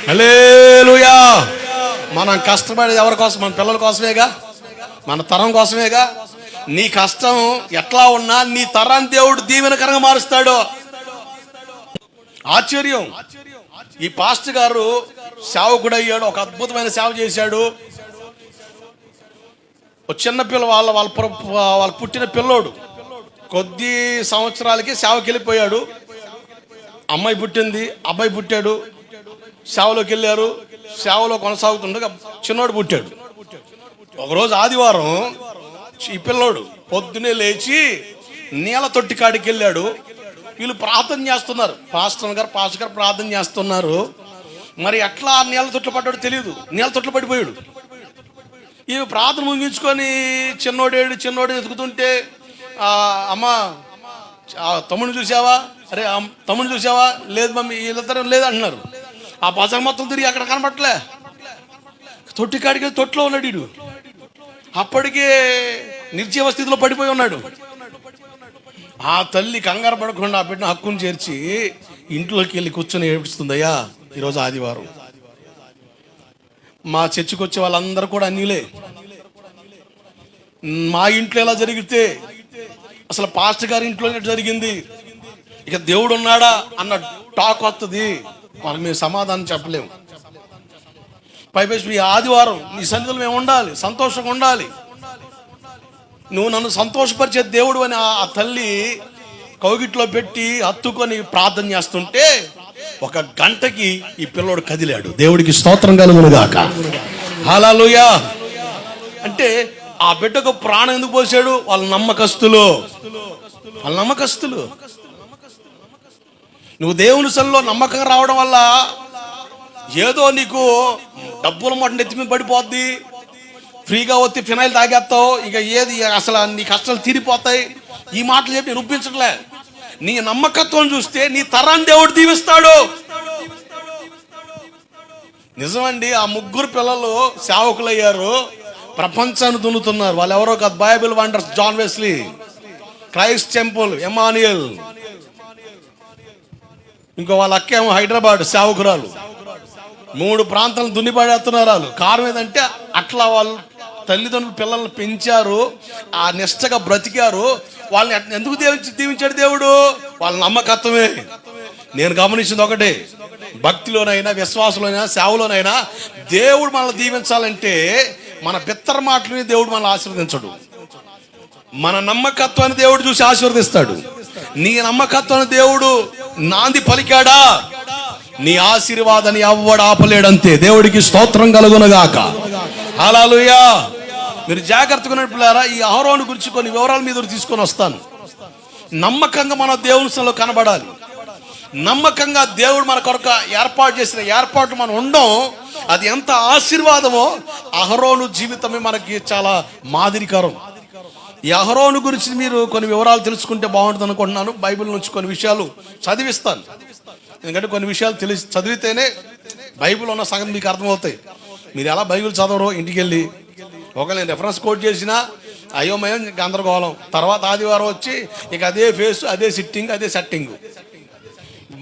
హల్లెలూయా. మనం కష్టపడేది ఎవరి కోసం? మన పిల్లల కోసమేగా, మన తరం కోసమేగా. నీ కష్టం ఎట్లా ఉన్నా నీ తరాన్ని దేవుడు దీవెనకరంగా మారుస్తాడు. ఆశ్చర్యం. ఈ పాస్టర్ గారు సేవకుడు అయ్యాడు, ఒక అద్భుతమైన సేవ చేశాడు. చిన్న పిల్ల వాళ్ళ పుట్టిన పిల్లోడు కొద్ది సంవత్సరాలకి సేవకి వెళ్ళిపోయాడు. అమ్మాయి పుట్టింది, అబ్బాయి పుట్టాడు, సేవలోకి వెళ్ళారు. సేవలో కొనసాగుతుండగా చిన్నోడు పుట్టాడు. ఒకరోజు ఆదివారం ఈ పిల్లోడు పొద్దునే లేచి నీళ్ళ తొట్టి కాడికి వెళ్ళాడు. వీళ్ళు ప్రార్థన చేస్తున్నారు, పాస్టర్ గారు ప్రార్థన చేస్తున్నారు. మరి ఎట్లా నీళ్ళ తొట్లు పడ్డాడు తెలియదు, నీళ్ళ తొట్లు పడిపోయాడు. ఈ ప్రార్థన ముగించుకొని చిన్నోడు ఎదుగుతుంటే, అమ్మ తమ్ముడిని చూసావా? అరే తమ్ముడిని చూసావా? లేదు మమ్మీ, వీళ్ళిద్దరు లేదు అంటున్నారు. ఆ బజార్ మొత్తం తిరిగి అక్కడ కనపట్లే. తొట్టి కాడికి తొట్లో ఉన్నాడు వీడు. అప్పటికే నిర్జీవ స్థితిలో పడిపోయి ఉన్నాడు. ఆ తల్లి కంగారు పడకుండా ఆ బిడ్డను హక్కును చేర్చి ఇంట్లోకి వెళ్ళి కూర్చొని ఏడుస్తుందయ్యా, ఈరోజు ఆదివారం. మా చర్చికి వచ్చే వాళ్ళందరూ కూడా అన్నిలే. మా ఇంట్లో ఎలా జరిగితే అసలు పాస్టర్ గారి ఇంట్లో జరిగింది, ఇక దేవుడు ఉన్నాడా అన్న టాక్ వస్తుంది. వాళ్ళకి మేము సమాధానం చెప్పలేము. పైపేసి మీ ఆదివారం నీ సన్నిధిలో మేము ఉండాలి, సంతోషంగా ఉండాలి. నువ్వు నన్ను సంతోషపరిచే దేవుడు అని ఆ తల్లి కౌగిట్లో పెట్టి హత్తుకొని ప్రార్థన చేస్తుంటే 1 గంటకి ఈ పిల్లోడు కదిలాడు. దేవుడికి స్తోత్రం కలుగునుగాక. హల్లెలూయా. అంటే ఆ బిడ్డకు ప్రాణం ఎందుకు పోసాడు? వాళ్ళ నమ్మకస్తులు. నువ్వు దేవుని సన్నిధిలో నమ్మకంగా రావడం వల్ల ఏదో నీకు డబ్బుల మాట నెత్తి మీద పడిపోద్ది, ఫ్రీగా వచ్చి ఫినాయిల్ తాగేస్తావు, ఇక ఏది అసలు నీ కష్టాలు తీరిపోతాయి. ఈ మాటలు చెప్పి నిరూపించట్లే. నీ నమ్మకత్వం చూస్తే నీ తరాన్ని దేవుడు దీవిస్తాడు. నిజమండి. ఆ 3 పిల్లలు సేవకులయ్యారు, ప్రపంచాన్ని దున్నుతున్నారు. వాళ్ళు ఎవరో కాదు, Bible wonders, John Wesley, Christ temple, Emmanuel. ఇంకో వాళ్ళ అక్కేమో హైదరాబాద్ సేవకురాలు. 3 ప్రాంతాలను దున్నిపడేస్తున్నారు వాళ్ళు. కారణం ఏదంటే అట్లా వాళ్ళు తల్లిదండ్రులు పిల్లల్ని పెంచారు, ఆ నిష్టగా బ్రతికారు. వాళ్ళని ఎందుకు దీవించాడు దేవుడు? వాళ్ళ నమ్మకత్వమే. నేను గమనించింది ఒకటే, భక్తిలోనైనా విశ్వాసంలోనైనా సేవలోనైనా దేవుడు మనల్ని దీవించాలంటే మన బిత్తర మాటలని దేవుడు మనల్ని ఆశీర్వదించడు. మన నమ్మకత్వాన్ని దేవుడు చూసి ఆశీర్వదిస్తాడు. నీ నమ్మకత్వాన్ని దేవుడు నాంది పలికాడా, నీ ఆశీర్వాదాన్ని ఎవ్వడు ఆపలేడంతే. దేవుడికి స్తోత్రం కలుగునుగాక. హల్లెలూయా. మీరు జాగ్రత్తగా ఉన్నట్లుగా ఈ అహరోను గురించి కొన్ని వివరాలు మీద తీసుకొని వస్తాను. నమ్మకంగా మన దేవుని సన్నిధిలో కనబడాలి. నమ్మకంగా దేవుడు మన కొరకు ఏర్పాటు చేసిన ఏర్పాటు మనం ఉండడం, అది ఎంత ఆశీర్వాదమో. అహరోను జీవితమే మనకి చాలా మాదిరికరం. ఈ అహరోను గురించి మీరు కొన్ని వివరాలు తెలుసుకుంటే బాగుంటుంది అనుకుంటున్నాను. బైబిల్ నుంచి కొన్ని విషయాలు చదివిస్తాను. ఎందుకంటే కొన్ని విషయాలు చదివితేనే బైబిల్ ఉన్న సంగతి మీకు అర్థమవుతాయి. మీరు ఎలా బైబిల్ చదవరో ఇంటికి వెళ్ళి ఒకవేళ నేను రెఫరెన్స్ కోట్ చేసినా అయోమయం, గందరగోళం. తర్వాత ఆదివారం వచ్చి ఇక అదే ఫేస్, అదే సిట్టింగ్, అదే సెట్టింగ్.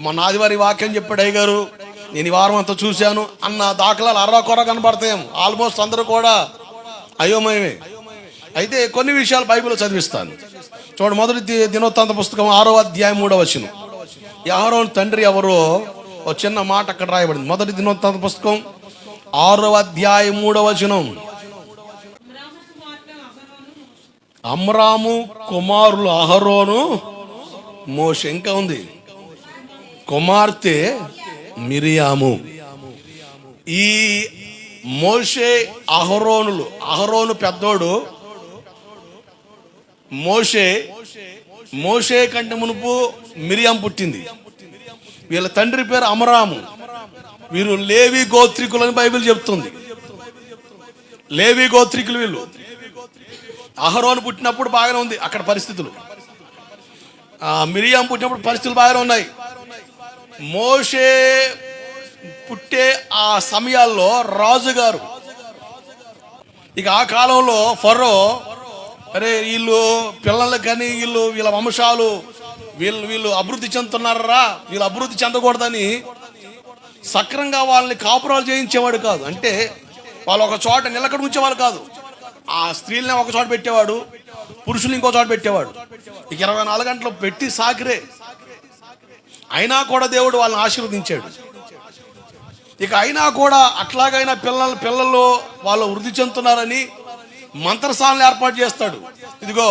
మొన్న ఆదివారం వాక్యం చెప్పాడు అయ్యగారు, నేను ఈ వారం అంతా చూశాను అన్న దాఖలాలు అర్రకొర కనబడతాయి. ఆల్మోస్ట్ అందరూ కూడా అయోమయమే. అయితే కొన్ని విషయాలు బైబిల్లో చదివిస్తాను. చూడండి, మొదటి దినవృత్తాంత పుస్తకం 6వ అధ్యాయం 3వ వచనం. ఈ అహరోను తండ్రి ఎవరో ఒక చిన్న మాట అక్కడ రాయబడింది. మొదటి దినవృత్తాంత పుస్తకం 6వ అధ్యాయం 3వ వచనం. అమ్రాము కుమారులు అహరోను, మోషే. ఇంకా ఉంది, కుమార్తె మిరియాము. ఈ మోషే అహరోనులు, అహరోను పెద్దోడు. మోషే కంటే మునుపు మిరియాం పుట్టింది. వీళ్ళ తండ్రి పేరు అమరాము. వీరు లేవి గోత్రికులు అని బైబిల్ చెప్తుంది. లేవి గోత్రికులు వీళ్ళు. అహరోను పుట్టినప్పుడు బాగానే ఉంది అక్కడ పరిస్థితులు. మిరియాం పుట్టినప్పుడు పరిస్థితులు బాగానే ఉన్నాయి. మోషే పుట్టే ఆ సమయాల్లో రాజుగారు, ఇక ఆ కాలంలో ఫరో, అరే వీళ్ళు పిల్లలు కానీ వీళ్ళ వంశాలు వీళ్ళు అభివృద్ధి చెందుతున్నారా, వీళ్ళు అభివృద్ధి చెందకూడదని సక్రంగా వాళ్ళని కాపురాలు చేయించేవాడు కాదు. అంటే వాళ్ళు ఒక చోట నిలకడ ఉంచేవాళ్ళు కాదు. ఆ స్త్రీలని ఒక చోట పెట్టేవాడు, పురుషులు ఇంకో చోట పెట్టేవాడు. ఇక 24 గంటలు పెట్టి సాకిరే. అయినా కూడా దేవుడు వాళ్ళని ఆశీర్వదించాడు. ఇక అయినా కూడా అట్లాగైనా పిల్లలు వాళ్ళు వృద్ధి చెందుతున్నారని మంత్రసాలను ఏర్పాటు చేస్తాడు. ఇదిగో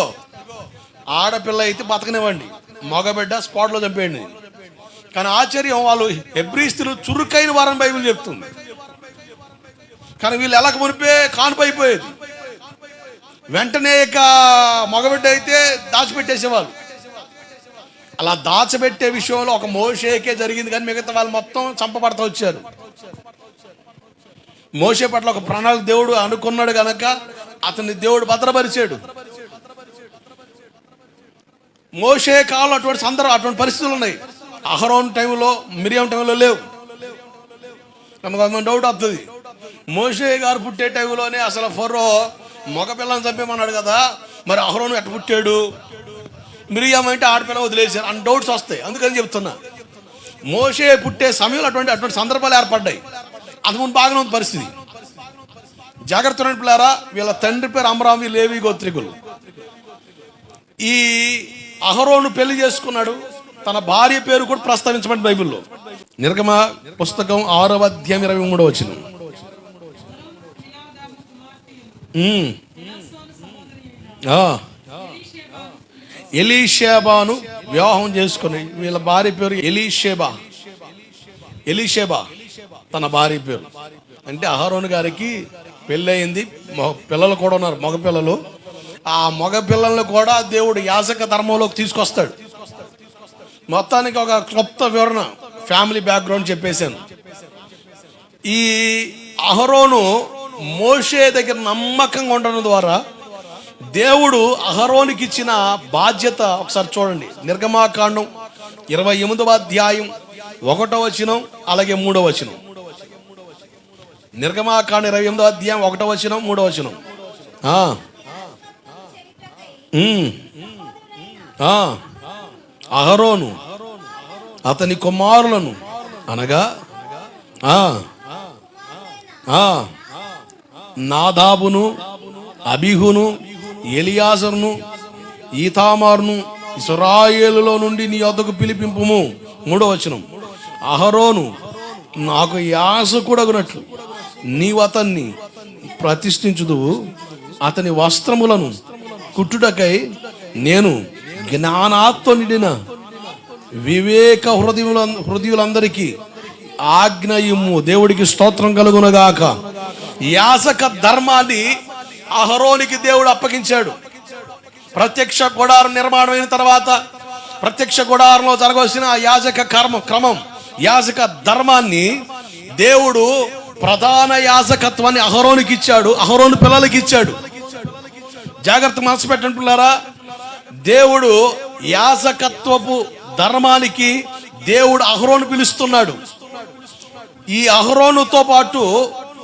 ఆడపిల్ల అయితే బతకనివ్వండి, మగబిడ్డ స్పాట్లో చంపేయండి. కానీ ఆశ్చర్యం, వాళ్ళు హెబ్రీ స్త్రీలు చురుకైన వారని బైబిల్ చెప్తుంది. కానీ వీళ్ళు ఎలాగ మునిపే కానుపైపోయేది. వెంటనే ఇక మగబిడ్డ అయితే దాచిపెట్టేసేవాళ్ళు. అలా దాచిపెట్టే విషయంలో ఒక మోషేకే జరిగింది, కానీ మిగతా వాళ్ళు మొత్తం చంపబడతా వచ్చారు. మోషే పట్ల ఒక ప్రణాళిక దేవుడు అనుకున్నాడు గనక అతన్ని దేవుడు భద్రపరిచాడు. మోషే కాలంలో అటువంటి పరిస్థితులు ఉన్నాయి. అహరోన్ టైంలో, మిరియాం టైంలో లేవు. నమ్మకం డౌట్ వస్తుంది. మోషే గారు పుట్టే టైంలోనే అసలు ఫరో మగపిల్లని చంపేమన్నాడు కదా, మరి అహరోను ఎట్ట పుట్టాడు, మిరియాం అంటే ఆడపిల్ల వదిలేశారు అని డౌట్స్ వస్తాయి. అందుకని చెప్తున్నా, మోషే పుట్టే సమయంలో అటువంటి సందర్భాలు ఏర్పడ్డాయి. అంతకుముందు బాగానే ఉంది పరిస్థితి. జాగ్రత్త పిల్లారా, వీళ్ళ తండ్రి పేరు అమరామి, లేవి గోత్రికులు. ఈ అహరోను పెళ్లి చేసుకున్నాడు. తన భార్య పేరు కూడా ప్రస్తావించబడింది బైబిల్లో. నిర్గమ పుస్తకం 6వ అధ్యాయం 23వ వచనం. ఎలీషేబాను వివాహం చేసుకుని, వీళ్ళ భార్య పేరు ఎలీషేబా తన భార్య పేరు. అంటే అహరోను గారికి పెళ్ళయింది, పిల్లలు కూడా ఉన్నారు, మగ పిల్లలు. ఆ మగ పిల్లల్ని కూడా దేవుడు యాజక ధర్మంలోకి తీసుకొస్తాడు. మొత్తానికి ఒక క్లుప్త వివరణ, ఫ్యామిలీ బ్యాక్గ్రౌండ్ చెప్పేశాను. ఈ అహరోను మోషే దగ్గర నమ్మకంగా ఉండడం ద్వారా దేవుడు అహరోనికి ఇచ్చిన బాధ్యత ఒకసారి చూడండి. నిర్గమాకాండం 28వ అధ్యాయం 1వ వచనం, అలాగే 3వ వచనం. నిర్గమాకాండం 28వ అధ్యాయం 1వ వచనం, 3వ వచనం. అహరోను అతని కుమారులను అనగా నాదాబును, అబీహును, ఎలియాజరును, ఈతామారును ఇశ్రాయేలులో నుండి నీ వద్దకు పిలిపింపుము. 3వ వచనం. అహరోను నాకు యాజకుడగునట్లు నీవు అతన్ని ప్రతిష్ఠించుదువు. అతని వస్త్రములను కుట్టుటకై నేను జ్ఞానాత్తో నిండిన వివేక హృదయులందరికీ ఆజ్ఞయిమ్ము. దేవుడికి స్తోత్రం కలుగునగాక. యాజక ధర్మాన్ని అహరోనికి దేవుడు అప్పగించాడు. ప్రత్యక్ష గుడారం నిర్మాణం అయిన తర్వాత ప్రత్యక్ష గుడారంలో జరగవలసిన యాజక క్రమం, యాజక ధర్మాన్ని దేవుడు ప్రధాన యాజకత్వాన్ని అహరోనుకి ఇచ్చాడు, అహరోను పిల్లలకి ఇచ్చాడు. జాగ్రత్త మనసు పెట్టండి పిల్లరా, దేవుడు యాజకత్వపు ధర్మానికి దేవుడు అహరోను పిలుస్తున్నాడు. ఈ అహరోనుతో పాటు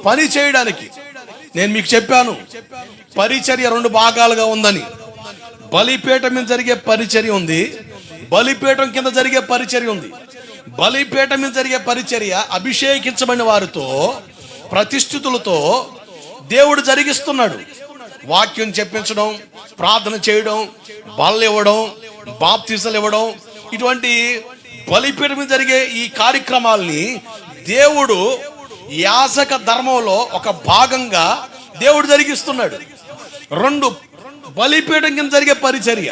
పని చేయడానికి నేను మీకు చెప్పాను, పరిచర్య 2 భాగాలుగా ఉందని. బలిపీఠం మీద జరిగే పరిచర్య ఉంది, బలిపీఠం కింద జరిగే పరిచర్య ఉంది. బలిపీఠం మీద జరిగే పరిచర్య అభిషేకించబడిన వారితో, ప్రతిష్ఠితులతో దేవుడు జరిగిస్తున్నాడు. వాక్యం చెప్పించడం, ప్రార్థన చేయడం, బళ్ళు ఇవ్వడం, బాప్తిజాలు ఇవ్వడం, ఇటువంటి బలిపీఠం మీద జరిగే ఈ కార్యక్రమాల్ని దేవుడు యాజక ధర్మంలో ఒక భాగంగా దేవుడు జరిగిస్తున్నాడు. 2 బలిపీఠం కింద జరిగే పరిచర్య.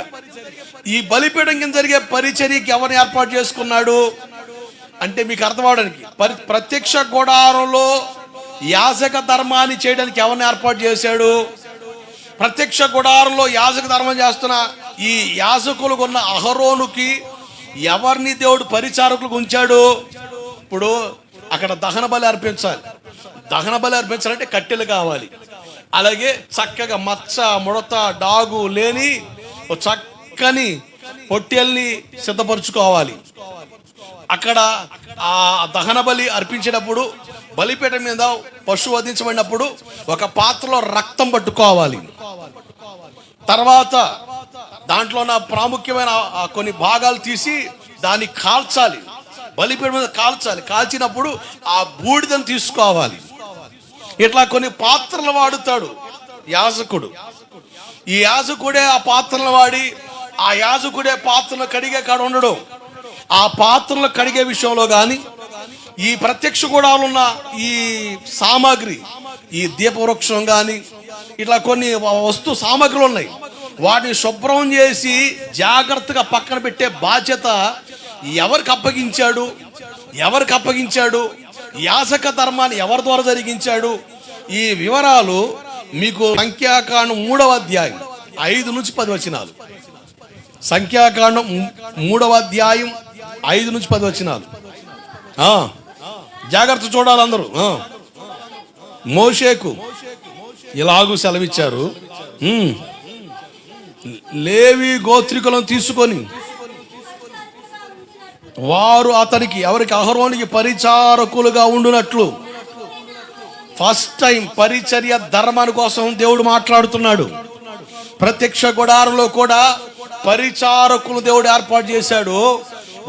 ఈ బలిపీఠం కింద జరిగే పరిచర్యకి ఎవరిని ఏర్పాటు చేసుకున్నాడు అంటే మీకు అర్థం అవడానికి, ప్రత్యక్ష గుడారంలో యాజక ధర్మాన్ని చేయడానికి ఎవరిని ఏర్పాటు చేశాడు? ప్రత్యక్ష గుడారంలో యాజక ధర్మం చేస్తున్న ఈ యాజకులకు ఉన్న అహరోనుకి ఎవరిని దేవుడు పరిచారకులకు ఉంచాడు? ఇప్పుడు అక్కడ దహన బలి అర్పించాలి. దహన బలి అర్పించాలంటే కట్టెలు కావాలి. అలాగే చక్కగా మచ్చ, ముడత, డాగు లేని చక్కని పొట్టెల్ని సిద్ధపరచుకోవాలి. అక్కడ ఆ దహన బలి అర్పించినప్పుడు, బలిపీఠం మీద పశువు వధించబడినప్పుడు ఒక పాత్రలో రక్తం పట్టుకోవాలి. తర్వాత దాంట్లో ఉన్న ప్రాముఖ్యమైన కొన్ని భాగాలు తీసి దాన్ని కాల్చాలి, బలిపీఠం మీద కాల్చాలి. కాల్చినప్పుడు ఆ బూడిదను తీసుకోవాలి. ఇట్లా కొన్ని పాత్రలు వాడుతాడు యాజకుడు. ఈ యాజకుడే ఆ పాత్రలు వాడి, ఆ యాజకుడే పాత్రలు కడిగే కాడ ఉండడం. ఆ పాత్రలు కడిగే విషయంలో కానీ, ఈ ప్రత్యక్ష గుడారంలో ఉన్న ఈ సామాగ్రి, ఈ దీపవృక్షం కానీ ఇట్లా కొన్ని వస్తు సామాగ్రులు ఉన్నాయి, వాటిని శుభ్రం చేసి జాగ్రత్తగా పక్కన పెట్టే బాధ్యత ఎవరికి అప్పగించాడు? యాజక ధర్మాన్ని ఎవరి ద్వారా జరిగించాడు? ఈ వివరాలు మీకు సంఖ్యాకాండం 3వ అధ్యాయం 5 నుంచి 10 వచనాలు. సంఖ్యాకాండం 3వ అధ్యాయం 5 నుంచి 10 వచనాలు. జాగ్రత్త చూడాలి అందరూ. మోషేకు ఇలాగూ సెలవిచ్చారు, లేవి గోత్రికులను తీసుకొని వారు అతనికి, ఎవరికి? అహరోనుకి పరిచారకులుగా ఉండునట్లు. ఫస్ట్ టైం పరిచర్య ధర్మాని కోసం దేవుడు మాట్లాడుతున్నాడు. ప్రత్యక్ష గుడారంలో కూడా పరిచారకులు దేవుడు ఏర్పాటు చేశాడు.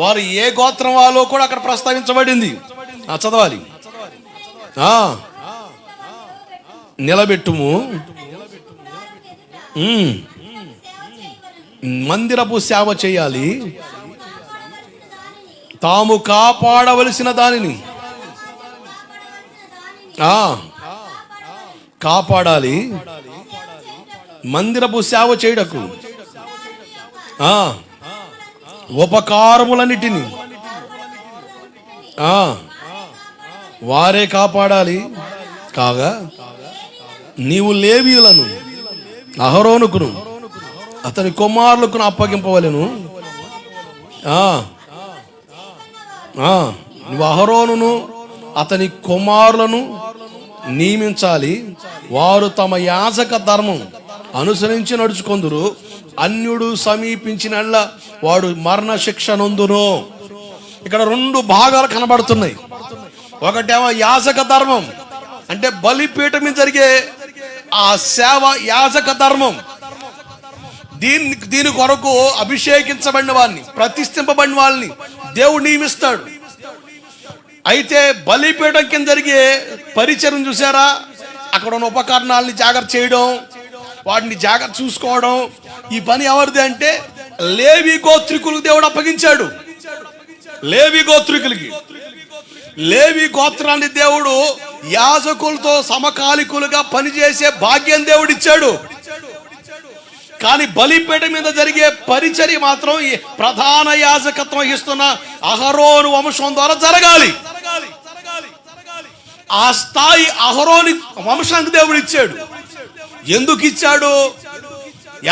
వారు ఏ గోత్రం వాళ్ళో కూడా అక్కడ ప్రస్తావించబడింది. చదవాలి. నిలబెట్టుము, మందిరపు సేవ చేయాలి, తాము కాపాడవలసిన దానిని కాపాడాలి, మందిరపు సేవ చేయడకు ఉపకారములన్నిటిని వారే కాపాడాలి. కాగా నీవు లేవీయులను అహరోనుకును అతని కుమారులకు అప్పగింపవలెను. నువ్వు అహరోనును అతని కుమారులను నియమించాలి. వారు తమ యాజక ధర్మం అనుసరించి నడుచుకొందురు. అన్యుడు సమీపించినల్లా వాడు మరణ శిక్ష నొందును. ఇక్కడ 2 భాగాలు కనబడుతున్నాయి. ఒకటేమో యాజక ధర్మం, అంటే బలిపీఠం మీద జరిగే ఆ సేవ యాజక ధర్మం. దీని కొరకు అభిషేకించబడిన వారిని, ప్రతిష్ఠింపబడిన వాళ్ళని దేవుడు నియమిస్తాడు. అయితే బలిపీఠం కింద జరిగే పరిచయం చూసారా? అక్కడ ఉన్న ఉపకరణాలని జాగ్రత్త చేయడం, వాటిని జాగ్రత్త చూసుకోవడం, ఈ పని ఎవరిది అంటే లేవి గోత్రికులకు దేవుడు అప్పగించాడు. లేవి గోత్రికులకి, లేవి గోత్రాన్ని దేవుడు యాజకులతో సమకాలికులుగా పనిచేసే భాగ్యం దేవుడు ఇచ్చాడు. కానీ బలిపీఠం మీద జరిగే పరిచర్య మాత్రం ఈ ప్రధాన యాజకత్వం వహిస్తున్న అహరోను వంశం ద్వారా జరగాలి. ఆ స్థాయి అహరోని వంశానికి దేవుడు ఇచ్చాడు. ఎందుకు ఇచ్చాడు?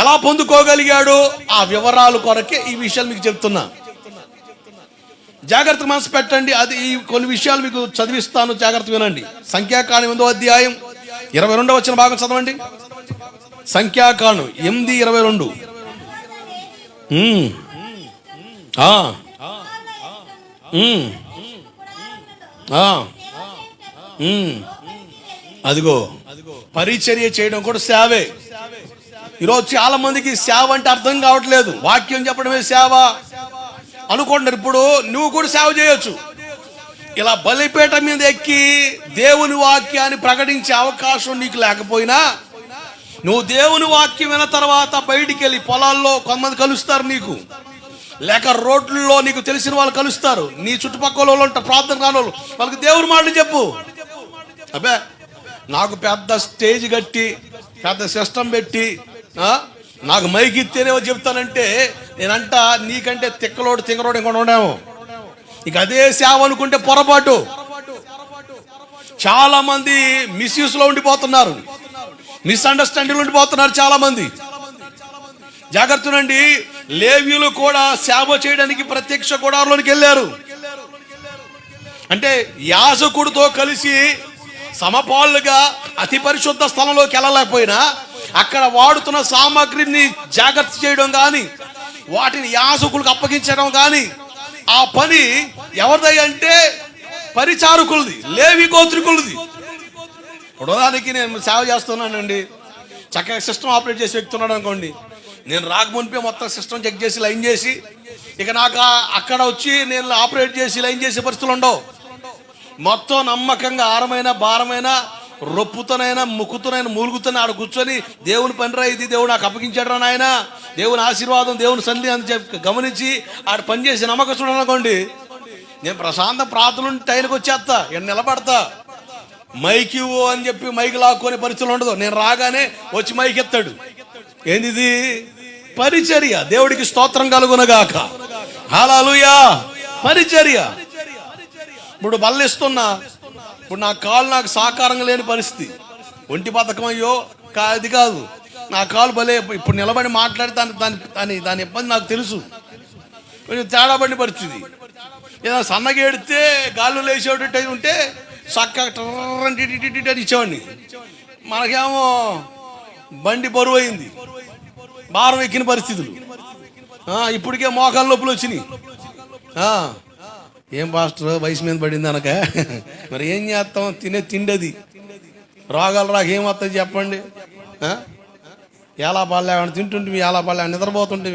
ఎలా పొందుకోగలిగాడు ఆ వివరాలు కొరకే ఈ విషయాలు మీకు చెప్తున్నా. జాగ్రత్త మనసు పెట్టండి. అది ఈ కొన్ని విషయాలు మీకు చదివిస్తాను, జాగ్రత్త వినండి. సంఖ్యాకాండం 8వ అధ్యాయం 22వ వచన భాగం చదవండి. సంఖ్యాకాండం 8:22. అదిగో పరిచర్య చేయడం కూడా సేవే. ఈరోజు చాలా మందికి సేవ అంటే అర్థం కావట్లేదు. వాక్యం చెప్పడమే సేవ అనుకుంటారు. ఇప్పుడు నువ్వు కూడా సేవ చేయొచ్చు. ఇలా బలిపీఠం మీద ఎక్కి దేవుని వాక్యాన్ని ప్రకటించే అవకాశం నీకు లేకపోయినా, నువ్వు దేవుని వాక్యం విన్న తర్వాత బయటికి వెళ్ళి పొలాల్లో కొంతమంది కలుస్తారు నీకు, లేక రోడ్లలో నీకు తెలిసిన వాళ్ళు కలుస్తారు, నీ చుట్టుపక్కల వాళ్ళు ఉంటారు, ప్రార్థన కాని వాళ్ళు, వాళ్ళకి దేవుని మాటలు చెప్పు. అబ్బే నాకు పెద్ద స్టేజ్ కట్టి పెద్ద సిస్టమ్ పెట్టి నాకు మైకి ఇస్తేనే చెప్తానంటే నేనంట నీకంటే తింగరోడు ఇంకొక ఉండేమో. ఇక అదే సేవ అనుకుంటే పొరపాటు. చాలా మంది మిస్యూస్ లో ఉండిపోతున్నారు, మిస్అండర్స్టాండింగ్ ఉండిపోతున్నారు చాలా మంది. జాగ్రత్తనండి. లేవీయులు కూడా సేవ చేయడానికి ప్రత్యక్ష గుడారంలోనికి వెళ్ళారు. అంటే యాజకుడితో కలిసి సమపాలుగా అతి పరిశుద్ధ స్థలంలోకి వెళ్ళలేకపోయినా అక్కడ వాడుతున్న సామాగ్రిని జాగ్రత్త చేయడం కానీ, వాటిని యాజకులకు అప్పగించడం కానీ, ఆ పని ఎవరిదై అంటే పరిచారకులది, లేవి గోత్రికులది. ఉదాహరణకి నేను సేవ చేస్తున్నానండి, చక్కగా సిస్టమ్ ఆపరేట్ చేసి వ్యక్తున్నాడు అనుకోండి. నేను రాకమునిపే మొత్తం సిస్టమ్ చెక్ చేసి లైన్ చేసి, ఇక నాకు అక్కడ వచ్చి నేను ఆపరేట్ చేసి లైన్ చేసే పరిస్థితులు ఉండవు. మొత్తం నమ్మకంగా ఆరమైన భారమైన రొప్పుతోనైనా ముక్కుతోనైనా మూలుగుతోనే ఆడ కూర్చొని దేవుని పని రా, ఇది దేవుడు నాకు అప్పగించాడు నాయన, దేవుని ఆశీర్వాదం దేవుని సన్నిధి అని చెప్పి గమనించి ఆడ పనిచేసి నమ్మకం చూడాలనుకోండి, నేను ప్రశాంతం ప్రార్థన టైంకి వచ్చేస్తా, నేను నిలబడతా. మైక్ ఇవ్వు అని చెప్పి మైక్ లాక్కునే పరిస్థితులు ఉండదు. నేను రాగానే వచ్చి మైక్ ఎత్తాడు. ఏంది పరిచర్య. దేవుడికి స్తోత్రం కలుగునగాక. హల్లెలూయా. పరిచర్య. ఇప్పుడు బల్లిస్తున్నా, ఇప్పుడు నా కాలు నాకు సాకారంగా లేని పరిస్థితి, ఒంటి పథకం అయ్యో అది కాదు, నా కాలు భలే ఇప్పుడు నిలబడి మాట్లాడితే దాని ఇబ్బంది నాకు తెలుసు. కొంచెం తేడా పడిన పరిస్థితి. ఏదైనా సన్నగా ఎడితే గాల్లో లేచేటట్టు అయి ఉంటే చక్కగా అని ఇచ్చేవాడిని. మనకేమో బండి బరువు అయింది, భారం ఎక్కిన పరిస్థితులు. ఇప్పటికే మోకాళ్ళ నొప్పులు వచ్చినాయి. ఏం పాస్టర్ వయసు మీద పడింది అనక మరి ఏం చేస్తాం, తినే తిండది. రోగాలు రాక ఏమవుతుంది చెప్పండి. ఎలా పడలే తింటుంటే ఎలా పడలే నిద్రపోతుంటే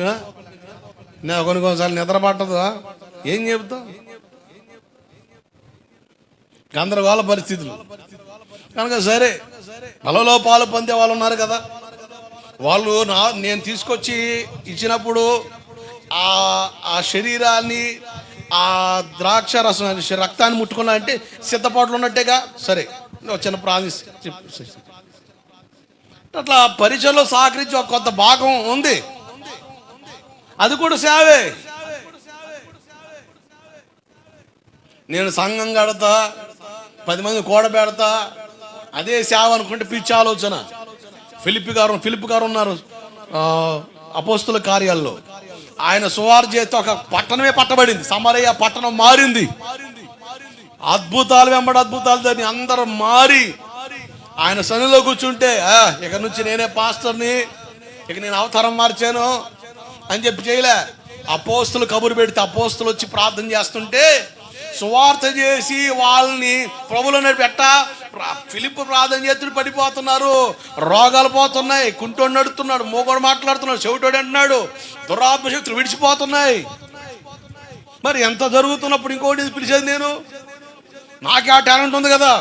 కొన్నిసార్లు నిద్ర పట్టదు. ఏం చెబుతాం, గందరగోళ పరిస్థితులు కనుక. సరే, అలలో పాలు పొందే వాళ్ళు ఉన్నారు కదా, వాళ్ళు నేను తీసుకొచ్చి ఇచ్చినప్పుడు ఆ శరీరాన్ని ఆ ద్రాక్ష రసం రక్తాన్ని ముట్టుకున్నా అంటే సిద్ధపాట్లు ఉన్నట్టేగా. సరే, చిన్న ప్రామిస్ అట్లా పరిచయంలో సహకరించి ఒక కొత్త భాగం ఉంది, అది కూడా సేవే. నేను సంఘం కడతా, 10 మంది కూడబెడతా, అదే సేవ అనుకుంటే పిచ్చి ఆలోచన. ఫిలిప్ గారు ఉన్నారు అపోస్తుల కార్యాల్లో. ఆయన సువార్త చేస్తే ఒక పట్టణమే పట్టబడింది, సమరయ పట్టణం మారింది. అద్భుతాలు వెంబడి అద్భుతాలు దాన్ని అందరూ మారి ఆయన సన్నిధిలో కూర్చుంటే ఇక నుంచి నేనే పాస్టర్ని, ఇక నేను అవతారం మార్చాను అని చెప్పి చేయలే. అపోస్తులు కబురు పెడితే అపోస్తులు వచ్చి ప్రార్థన చేస్తుంటే సువార్త చేసి వాళ్ళని ప్రభువులో పెట్ట. ఫిలిప్ ప్రార్థన చేతుడు పడిపోతున్నారు, రోగాలు పోతున్నాయి, కుంటోడు నడుతున్నాడు, మూగోడు మాట్లాడుతున్నాడు, చెవిటోడు అంటున్నాడు, దురాత్మశక్తులు విడిచిపోతున్నాయి. మరి ఎంత జరుగుతున్నప్పుడు ఇంకోటి పిలిచేది నేను, నాకే ఆ టాలెంట్ ఉంది కదా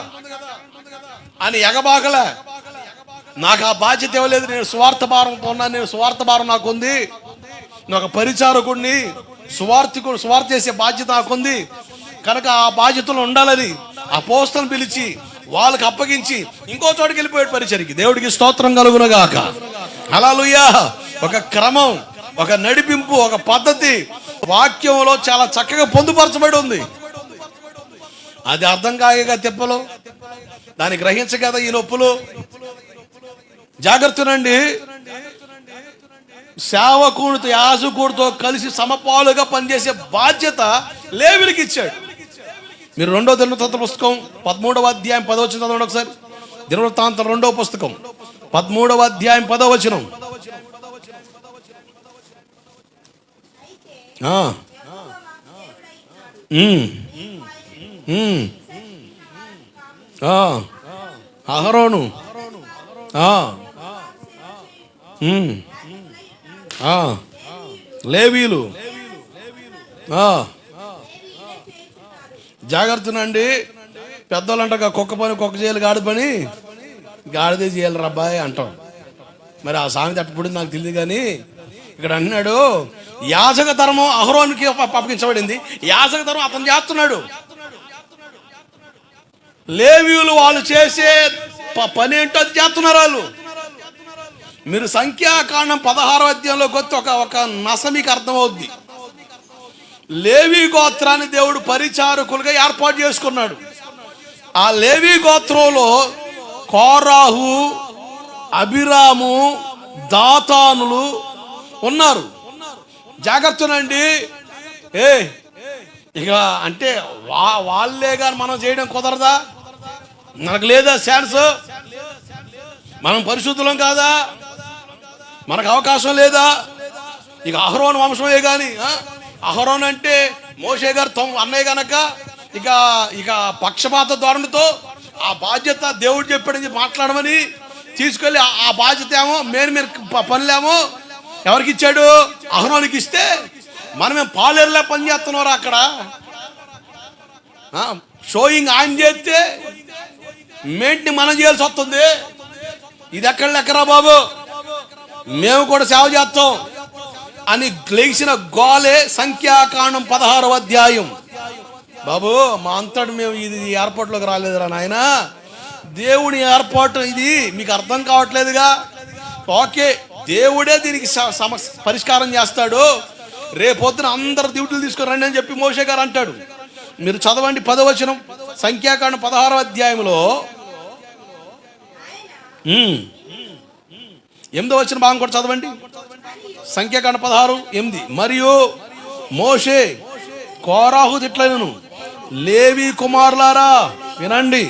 అని ఎగబాకలే. నాకు ఆ బాధ్యత ఇవ్వలేదు. నేను స్వార్థ భారంతో ఉన్నాను, నేను స్వార్థ భారం నాకుంది, నేను ఒక పరిచారకుడిని, స్వార్థ చేసే బాధ్యత నాకుంది కనుక ఆ బాధ్యతలు ఉండాలని అపోస్తలను పిలిచి వాళ్ళకి అప్పగించి ఇంకో చోటుకి వెళ్ళిపోయాడు పరిచర్యకి. దేవుడికి స్తోత్రం కలుగునగాక. హల్లెలూయా. ఒక క్రమం, ఒక నడిపింపు, ఒక పద్ధతి వాక్యంలో చాలా చక్కగా పొందుపరచబడి ఉంది. అది అర్థం కాగా తిప్పలు, దాన్ని గ్రహించగదా ఈ నొప్పులు. జాగ్రత్తనండి. సేవకుడితో యాజకుడితో కలిసి సమపాలుగా పనిచేసే బాధ్యత లేవీయులకు ఇచ్చాడు. మీరు 2వ దినవృత్తాంతం పుస్తకం 13వ అధ్యాయం 10వ వచనం చదవండి ఒకసారి. దినవృత్తాంతం 2వ పుస్తకం 13వ అధ్యాయం 10వ వచనం. అహరోను లేవీయులు జాగ్రత్తనండి. పెద్దోళ్ళు అంటారు కుక్క పని కుక్క చేయాలి, గాడి పని గాడిదే చేయాలి రబ్బాయి అంటాం. మరి ఆ సామెత ఎప్పుడు నాకు తెలియదు. కానీ ఇక్కడ అంటున్నాడు యాజక ధర్మం అహరోనుకి అప్పగించబడింది. యాజక ధర్మం అతను చేస్తున్నాడు. లేవీయులు వాళ్ళు చేసే పని ఏంటో అది చేస్తున్నారు వాళ్ళు. మీరు సంఖ్యాకాండం 16వ అధ్యాయంలోకి వచ్చి ఒక నస మీకు అర్థమవుద్ది. లేవీ గోత్రాన్ని దేవుడు పరిచారకులుగా ఏర్పాటు చేసుకున్నాడు. ఆ లేవీ గోత్రంలో కోరాహు, అబిరాము, దాతానులు ఉన్నారు. జాగ్రత్తనండి. ఇక అంటే వాళ్ళే కానీ మనం చేయడం కుదరదా? మనకు లేదా ఛాన్స్? మనం పరిశుద్ధులం కాదా? మనకు అవకాశం లేదా? ఇక అహరోను వంశమే కానీ అహరోన్ అంటే మోషే గారు అన్నయ్య కనుక ఇక పక్షపాత ధోరణితో ఆ బాధ్యత దేవుడు చెప్పాడని మాట్లాడమని తీసుకెళ్ళి ఆ బాధ్యత ఏమో మీరు పనులేమో ఎవరికి ఇచ్చాడు? అహరోనికి ఇస్తే మనమేం పాలేరులా పని చేస్తున్నారా అక్కడ? షోయింగ్ ఆయన చేస్తే మెయింటైన్ మనం చేయాల్సి వస్తుంది. ఇది ఎక్కడ లెక్కరా బాబు, మేము కూడా సేవ చేస్తాం అని లేచిన గోలే సంఖ్యాకాండం 16వ అధ్యాయం. బాబు మా అంతటి మేము ఇది ఏర్పాటులోకి రాలేదురా నాయన, దేవుని ఏర్పాటు ఇది మీకు అర్థం కావట్లేదుగా. ఓకే, దేవుడే దీనికి పరిష్కారం చేస్తాడు. రేపొద్దున అందరు డ్యూటీలు తీసుకుని రండి అని చెప్పి మోషే గారు అంటాడు. మీరు చదవండి 10వ వచనం సంఖ్యాకాండం 16వ అధ్యాయంలో 8వ వచనం భాగం కూడా చదవండి. సంఖ్యాకాండం 16:8. మరియు మోషే కోరాహు ఇట్లనెను, లేవి కుమారులారా వినండి,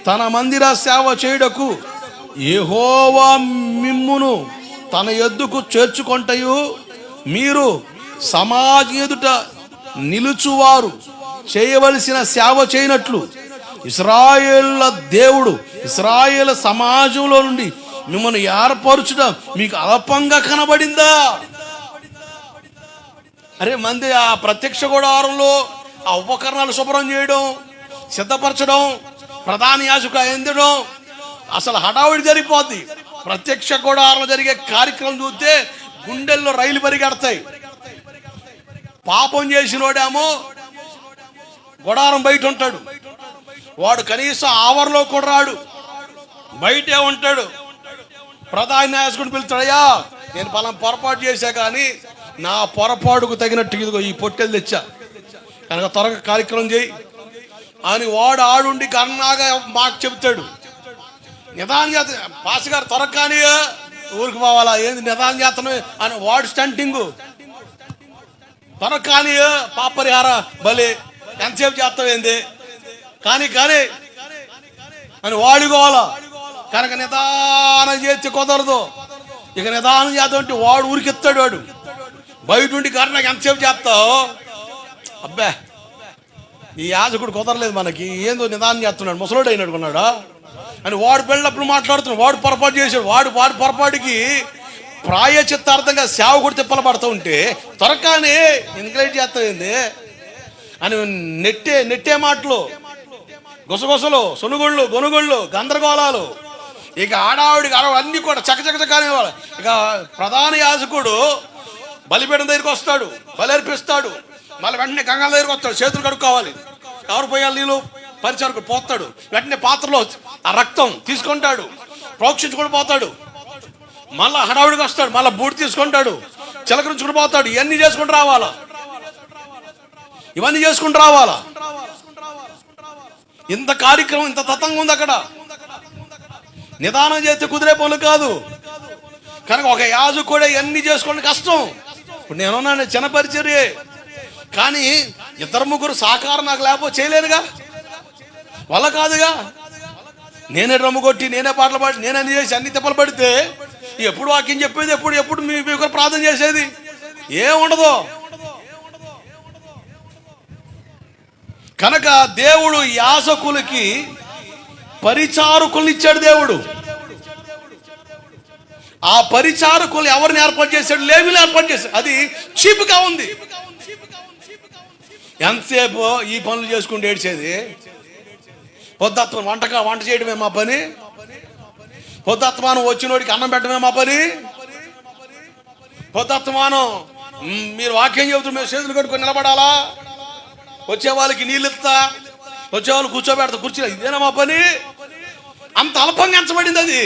తన మందిర సేవ చేయుటకు యెహోవా మిమ్మును తన యొద్దకు చేర్చుకొంటయు, మీరు సమాజం ఎదుట నిలుచువారు చేయవలసిన సేవ చేయనట్లు ఇశ్రాయేళ్ల దేవుడు ఇశ్రాయేల్ సమాజంలో నుండి మిమ్మల్ని ఏర్పరచుట మీకు అల్పంగా కనబడిందా? అరే మంది ఆ ప్రత్యక్ష గుడారంలో ఆ ఉపకరణాలు శుభ్రం చేయడం, సిద్ధపరచడం, ప్రధాన యాజకుడు ఎందడం, అసలు హడావుడి జరిగిపోద్ది. ప్రత్యక్ష గుడారంలో జరిగే కార్యక్రమం చూస్తే గుండెల్లో రైలు పరిగెడతాయి. పాపం చేసినోడేమో గుడారం బయట ఉంటాడు, వాడు కనీసం ఆవరణలో కూడా రాడు, బయటే ఉంటాడు. ప్రధాన యాజకుడు పిలుస్తాడయ్యా, నేను పలానా పొరపాటు చేశా కానీ నా పొరపాటుకు తగినట్టు ఇదిగో ఈ పొట్టెలు తెచ్చా కనుక త్వరగా కార్యక్రమం చేయి అని వాడు ఆడుండి కన్నాగా మాట చెబుతాడు. నిదానం చేత పాస్ గారు త్వరగా కానీ ఊరికి పోవాలా ఏంది నిదానం చేతను అని వాడు స్టంటింగు. త్వరగా కానీ పాపరిహార బలి ఎంతసేపు చేస్తావు ఏంది కానీ కానీ అని వాడుకోవాలా. కనుక నిదానం చేస్తే కుదరదు. ఇక నిదానం చేద్దామంటే వాడు ఊరికెత్తాడు. వాడు బయట ఉండి కానీ నాకు ఎంతసేపు చేస్తావు, అబ్బా ఈ యాజకుడు కుదరలేదు మనకి, ఏందో నిదానం చేస్తున్నాడు, ముసలోడు అయినాడు కొన్నాడా అని వాడు పెళ్ళప్పుడు మాట్లాడుతున్నాడు. వాడు పొరపాటు చేశాడు. వాడి పొరపాటుకి ప్రాయచిత్తార్థంగా సేవకుడు తిప్పలు పడుతూ ఉంటే త్వరగానే ఎంకరేజ్ చేస్తాయింది అని నెట్టే మాటలు, గుసగుసలు, సొనుగుళ్ళు, గొనుగుళ్ళు, గందరగోళాలు, ఇక ఆడావిడికి అన్నీ కూడా చకచకచకానే. ఇక ప్రధాన యాజకుడు బలిపీఠం దగ్గరికి వస్తాడు, బలి అర్పిస్తాడు, మళ్ళీ వెంటనే గంగల దగ్గరికి వస్తాడు, చేతులు కడుక్కోవాలి, ఎవరు పోయాలి నీళ్ళు, పరిచారకుడు పోతాడు, వెంటనే పాత్రలో ఆ రక్తం తీసుకుంటాడు, ప్రోక్షించుకొని పోతాడు, మళ్ళా హడావుడికి వస్తాడు, మళ్ళీ బూడి తీసుకుంటాడు, చిలకరించుకుని పోతాడు. ఇవన్నీ చేసుకుంటూ రావాలా, ఇవన్నీ చేసుకుంటూ రావాలా. ఇంత కార్యక్రమం ఇంత తతంగా ఉంది అక్కడ. నిదానం చేస్తే కుదిరే పనులు కాదు. కనుక ఒక యాజకుడే ఇవన్నీ చేసుకోవడం కష్టం. ఇప్పుడు నేనున్నాను చిన్న పరిచర్యే, కానీ ఇద్దరు ముగ్గురు సహకారం నాకు లేకపోతే చేయలేనుగా, వల్ల కాదుగా. నేనే రమ్ము కొట్టి, నేనే పాటలు పాడి, నేనే అన్ని చేసి అన్ని తిప్పలు పడితే ఎప్పుడు వాక్యం చెప్పేది, ఎప్పుడు మీకు ప్రార్థన చేసేది ఏముండదు. కనుక దేవుడు యాజకులకి పరిచారకులను ఇచ్చాడు. దేవుడు ఆ పరిచారకులు ఎవరిని ఏర్పాటు చేశాడు? లేవీని ఏర్పాటు చేశాడు. అది చీపుగా ఉంది. ఎంతసేపు ఈ పనులు చేసుకుంటూ ఏడ్చేది. పొద్దుత్వం వంట చేయడమే మా పని, పొద్దుత్వానం వచ్చినోడికి అన్నం పెట్టడమే మా పని, పొద్దుత్వానం మీరు వాక్యం చెబుతూ మేము చేతులు కట్టుకొని నిలబడాలా, వచ్చే వాళ్ళకి నీళ్ళు ఇస్తా, వచ్చే వాళ్ళు కూర్చోబెడతా కుర్చీ, ఇదేనా మా పని? అంత అల్పంగా ఎంచబడింది.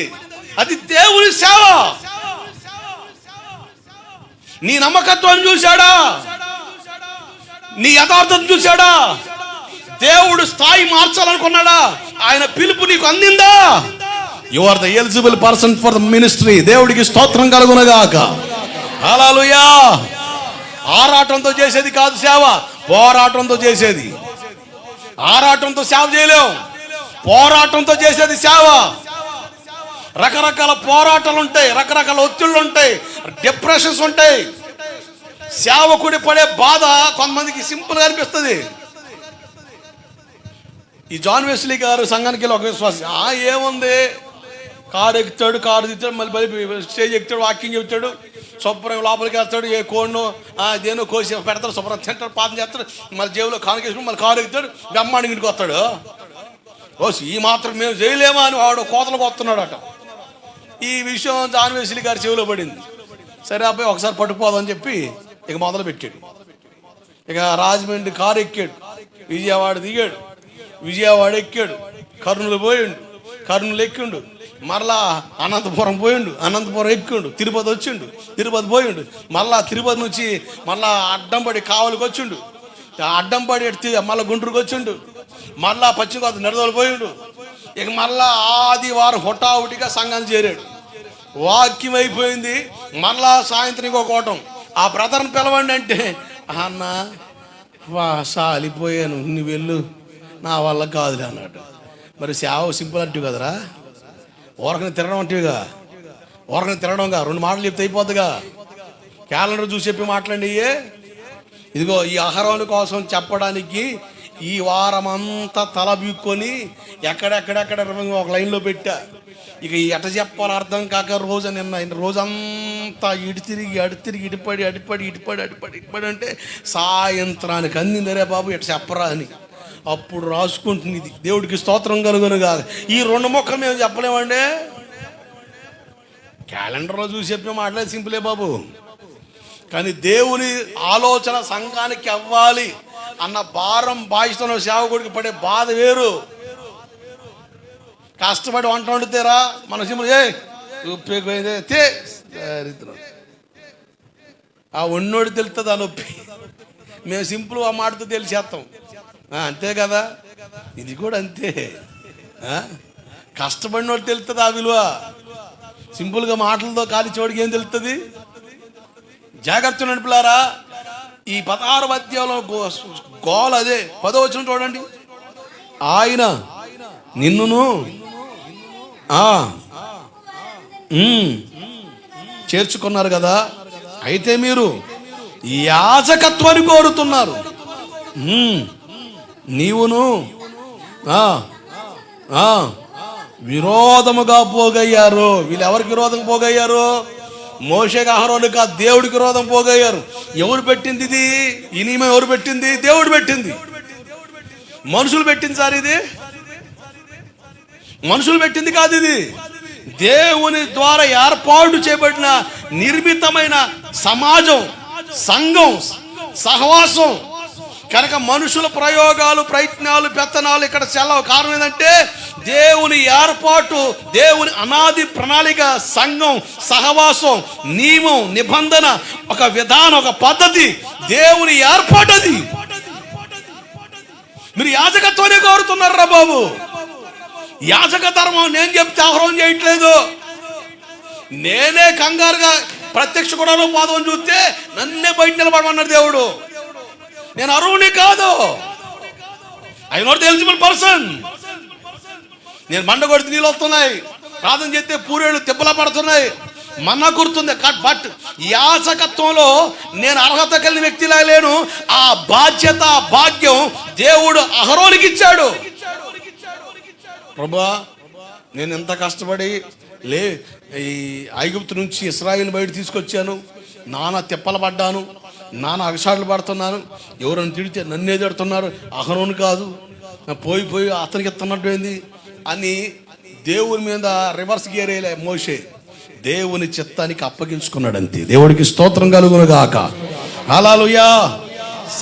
అది దేవుని సేవ. నీ నమ్మకత్వాన్ని చూశాడా? నీ యథార్థం చూశాడా? దేవుడు స్థాయి మార్చాలనుకున్నాడా? ఆయన పిలుపు నీకు అందిందా? You are the eligible person for the ministry. దేవుడికి స్తోత్రం కలుగునగాక. హల్లెలూయా. ఆరాటంతో చేసేది కాదు సేవ, పోరాటంతో చేసేది. ఆరాటంతో సేవ చేయలేం, పోరాటంతో చేసేది సేవ. రకరకాల పోరాటాలు ఉంటాయి, రకరకాల ఒత్తిళ్ళు ఉంటాయి, డిప్రెషన్స్ ఉంటాయి. సేవకుడి పడే బాధ కొంతమందికి సింపుల్గా అనిపిస్తుంది. ఈ జాన్ వెస్లీ గారు సంఘానికి వెళ్ళి ఒక విశ్వాసం, ఏముంది, కారు ఎక్కుతాడు, కారు దిగుతాడు, మళ్ళీ స్టేజ్ ఎక్కుతాడు, వాకింగ్ చెప్తాడు, శుభ్రంగా లోపలికి వెళ్తాడు, ఏ కోడ్ను దేనో కోసి పెడతాడు, శుభ్రం తింటాడు, పాదం చేస్తాడు, మళ్ళీ జేబులో కానుకేసుకుని మళ్ళీ కారు ఎక్కుతాడు, బ్రహ్మాండంగా ఇంటికి వస్తాడు. ఈ మాత్రం మేము చేయలేమా అని వాడు కోతలకు వస్తున్నాడట. ఈ విషయం జాన్ వెస్లీ గారి చెవిలో పడింది. సరే అబ్బాయి ఒకసారి పట్టుకుపోదామని చెప్పి ఇక మొదలు పెట్టాడు. ఇక రాజమండ్రి కారు ఎక్కాడు, విజయవాడ దిగాడు, విజయవాడ ఎక్కాడు, కర్నూలు పోయిండు, కర్నూలు ఎక్కిండు, మరలా అనంతపురం పోయిండు, అనంతపురం ఎక్కిండు, తిరుపతి వచ్చిండు, తిరుపతి పోయిండు, మళ్ళా తిరుపతి నుంచి మళ్ళా అడ్డంపడి కావలికి వచ్చిండు, అడ్డంపడి మళ్ళీ గుంటూరుకి వచ్చిండు, మళ్ళా పశ్చిమ గోదావరి నిడదవోలు పోయిండు. ఇక మళ్ళా ఆదివారం హుటాహుటిగా సంఘాన్ని చేరాడు. వాక్యం అయిపోయింది. మళ్ళా సాయంత్రం ఇంకో కోటం, ఆ బ్రదర్ని పిలవండి అంటే, అన్న సాలిపోయాను, నువ్వు వెళ్ళు, నా వల్ల కాదులే అన్నాడు. మరి సేవ సింపుల్ అంటే కదరా, ఊరకని తిరగడం అంటేగా, ఊరకని తిరగడంగా 2 మాటలు చెప్తే అయిపోద్దిగా. క్యాలెండర్ చూసి చెప్పి మాట్లాడి, ఇదిగో ఈ ఆహారం కోసం చెప్పడానికి ఈ వారం అంతా తల బీక్కొని ఎక్కడెక్కడెక్కడ ఒక లైన్లో పెట్టా. ఇక ఎట చెప్పాలో అర్థం కాక రోజంతా ఇటు తిరిగి ఇటుపడి అంటే సాయంత్రానికి అందిందరే బాబు ఎట చెప్పరా అని అప్పుడు రాసుకుంటుంది. ఇది దేవుడికి స్తోత్రం కలుగునుగా. ఈ 2 మొక్కలు మేము చెప్పలేమండి. క్యాలెండర్లో చూసి చెప్పే మాటలే సింపులే బాబు. కానీ దేవుని ఆలోచన సంఘానికి అవ్వాలి అన్న భారం బాధిస్తున్న సేవకుడికి పడే బాధ వేరు. కష్టపడి వంట వండుతారా మన సింపుల్ ఆ ఉన్నోడు తెలుస్తుంది ఆ నొప్పి. మేము సింపుల్ ఆ మాటతో తెలిసేస్తాం, అంతే కదా. ఇది కూడా అంతే. కష్టపడినోడు తెలుస్తుంది ఆ విలువ. సింపుల్గా మాటలతో కాలిచేవాడికి ఏం తెలుస్తుంది? జాగ్రత్త నడుపులారా. ఈ 16వ అధ్యాయంలో గోల్ అదే. 10వ వచనం చూడండి. ఆయన నిన్నును చేర్చుకున్నారు కదా, అయితే మీరు యాజకత్వాన్ని కోరుతున్నారు. నీవును విరోధముగా పోగయ్యారు. వీళ్ళు ఎవరికి విరోధంగా పోగయ్యారు? మోషేకి అహరోనుకి కాదు, దేవుడికి విరోధం పోగయ్యారు. ఎవరు పెట్టింది ఇది? ఈ నియమం ఎవరు పెట్టింది? దేవుడు పెట్టింది. మనుషులు పెట్టింది సార్, ఇది మనుషులు పెట్టింది కాదు. ఇది దేవుని ద్వారా ఏర్పాటు చేయబడిన నిర్మితమైన సమాజం, సంఘం, సహవాసం. కనుక మనుషుల ప్రయోగాలు, ప్రయత్నాలు, పెత్తనాలు ఇక్కడ సెలవు. కారణం ఏంటంటే దేవుని ఏర్పాటు, దేవుని అనాది ప్రణాళిక, సంఘం, సహవాసం, నియమం, నిబంధన, ఒక విధానం, ఒక పద్ధతి, దేవుని ఏర్పాటు. అది మీరు యాజకత్వాన్ని కోరుతున్నారా బాబు? యాజక ధర్మం నేను చెప్తే ఆహ్వానం చేయట్లేదు. నేనే కంగారుగా ప్రత్యక్ష గుణంలో పాదం చూస్తే నన్నే బయట నిలబడమన్నాడు దేవుడు. నేను అరువుని కాదు, ఐ నాట్ ఎలిజిబుల్ పర్సన్. నేను మండ కొడితే నీళ్ళు వస్తున్నాయి, ప్రార్థన చేస్తే పూరేళ్ళు తిప్పలా పడుతున్నాయి, మన్నా గుర్తుంది. బట్ యాచకత్వంలో నేను అర్హత కలిగిన వ్యక్తిలా లేను. ఆ బాధ్యత భాగ్యం దేవుడు అహరోనికి ఇచ్చాడు. ప్రభువా, నేను ఎంత కష్టపడి ఈ ఐగుప్తు నుంచి ఇశ్రాయేలు బయట తీసుకొచ్చాను, నానా తిప్పలు పడ్డాను, నానా అగసాట్లు పడుతున్నాను, ఎవరైనా తిడితే నన్నే తిడుతున్నారు, అహరోను కాదు, పోయి అతనికి ఎత్తున్నట్టు ఏంది అని దేవుని మీద రివర్స్ గేర్ వేయలే మోషే. దేవుని చిత్తానికి అప్పగించుకున్నాడు అంతే. దేవుడికి స్తోత్రం కలుగును గాక. హల్లెలూయా.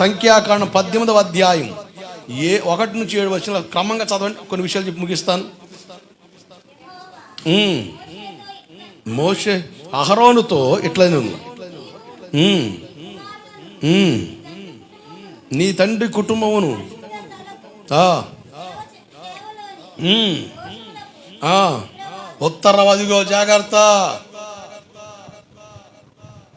సంఖ్యాకాండం 18వ అధ్యాయం 1 నుంచి 7 వచనాలు క్రమంగా చదవండి. కొన్ని విషయాలు చెప్పి ముగిస్తాను. మోషే అహరోనుతో ఇట్లా, నీ తండ్రి కుటుంబమును ఉత్తరవాదిగో జాగ్రత్త,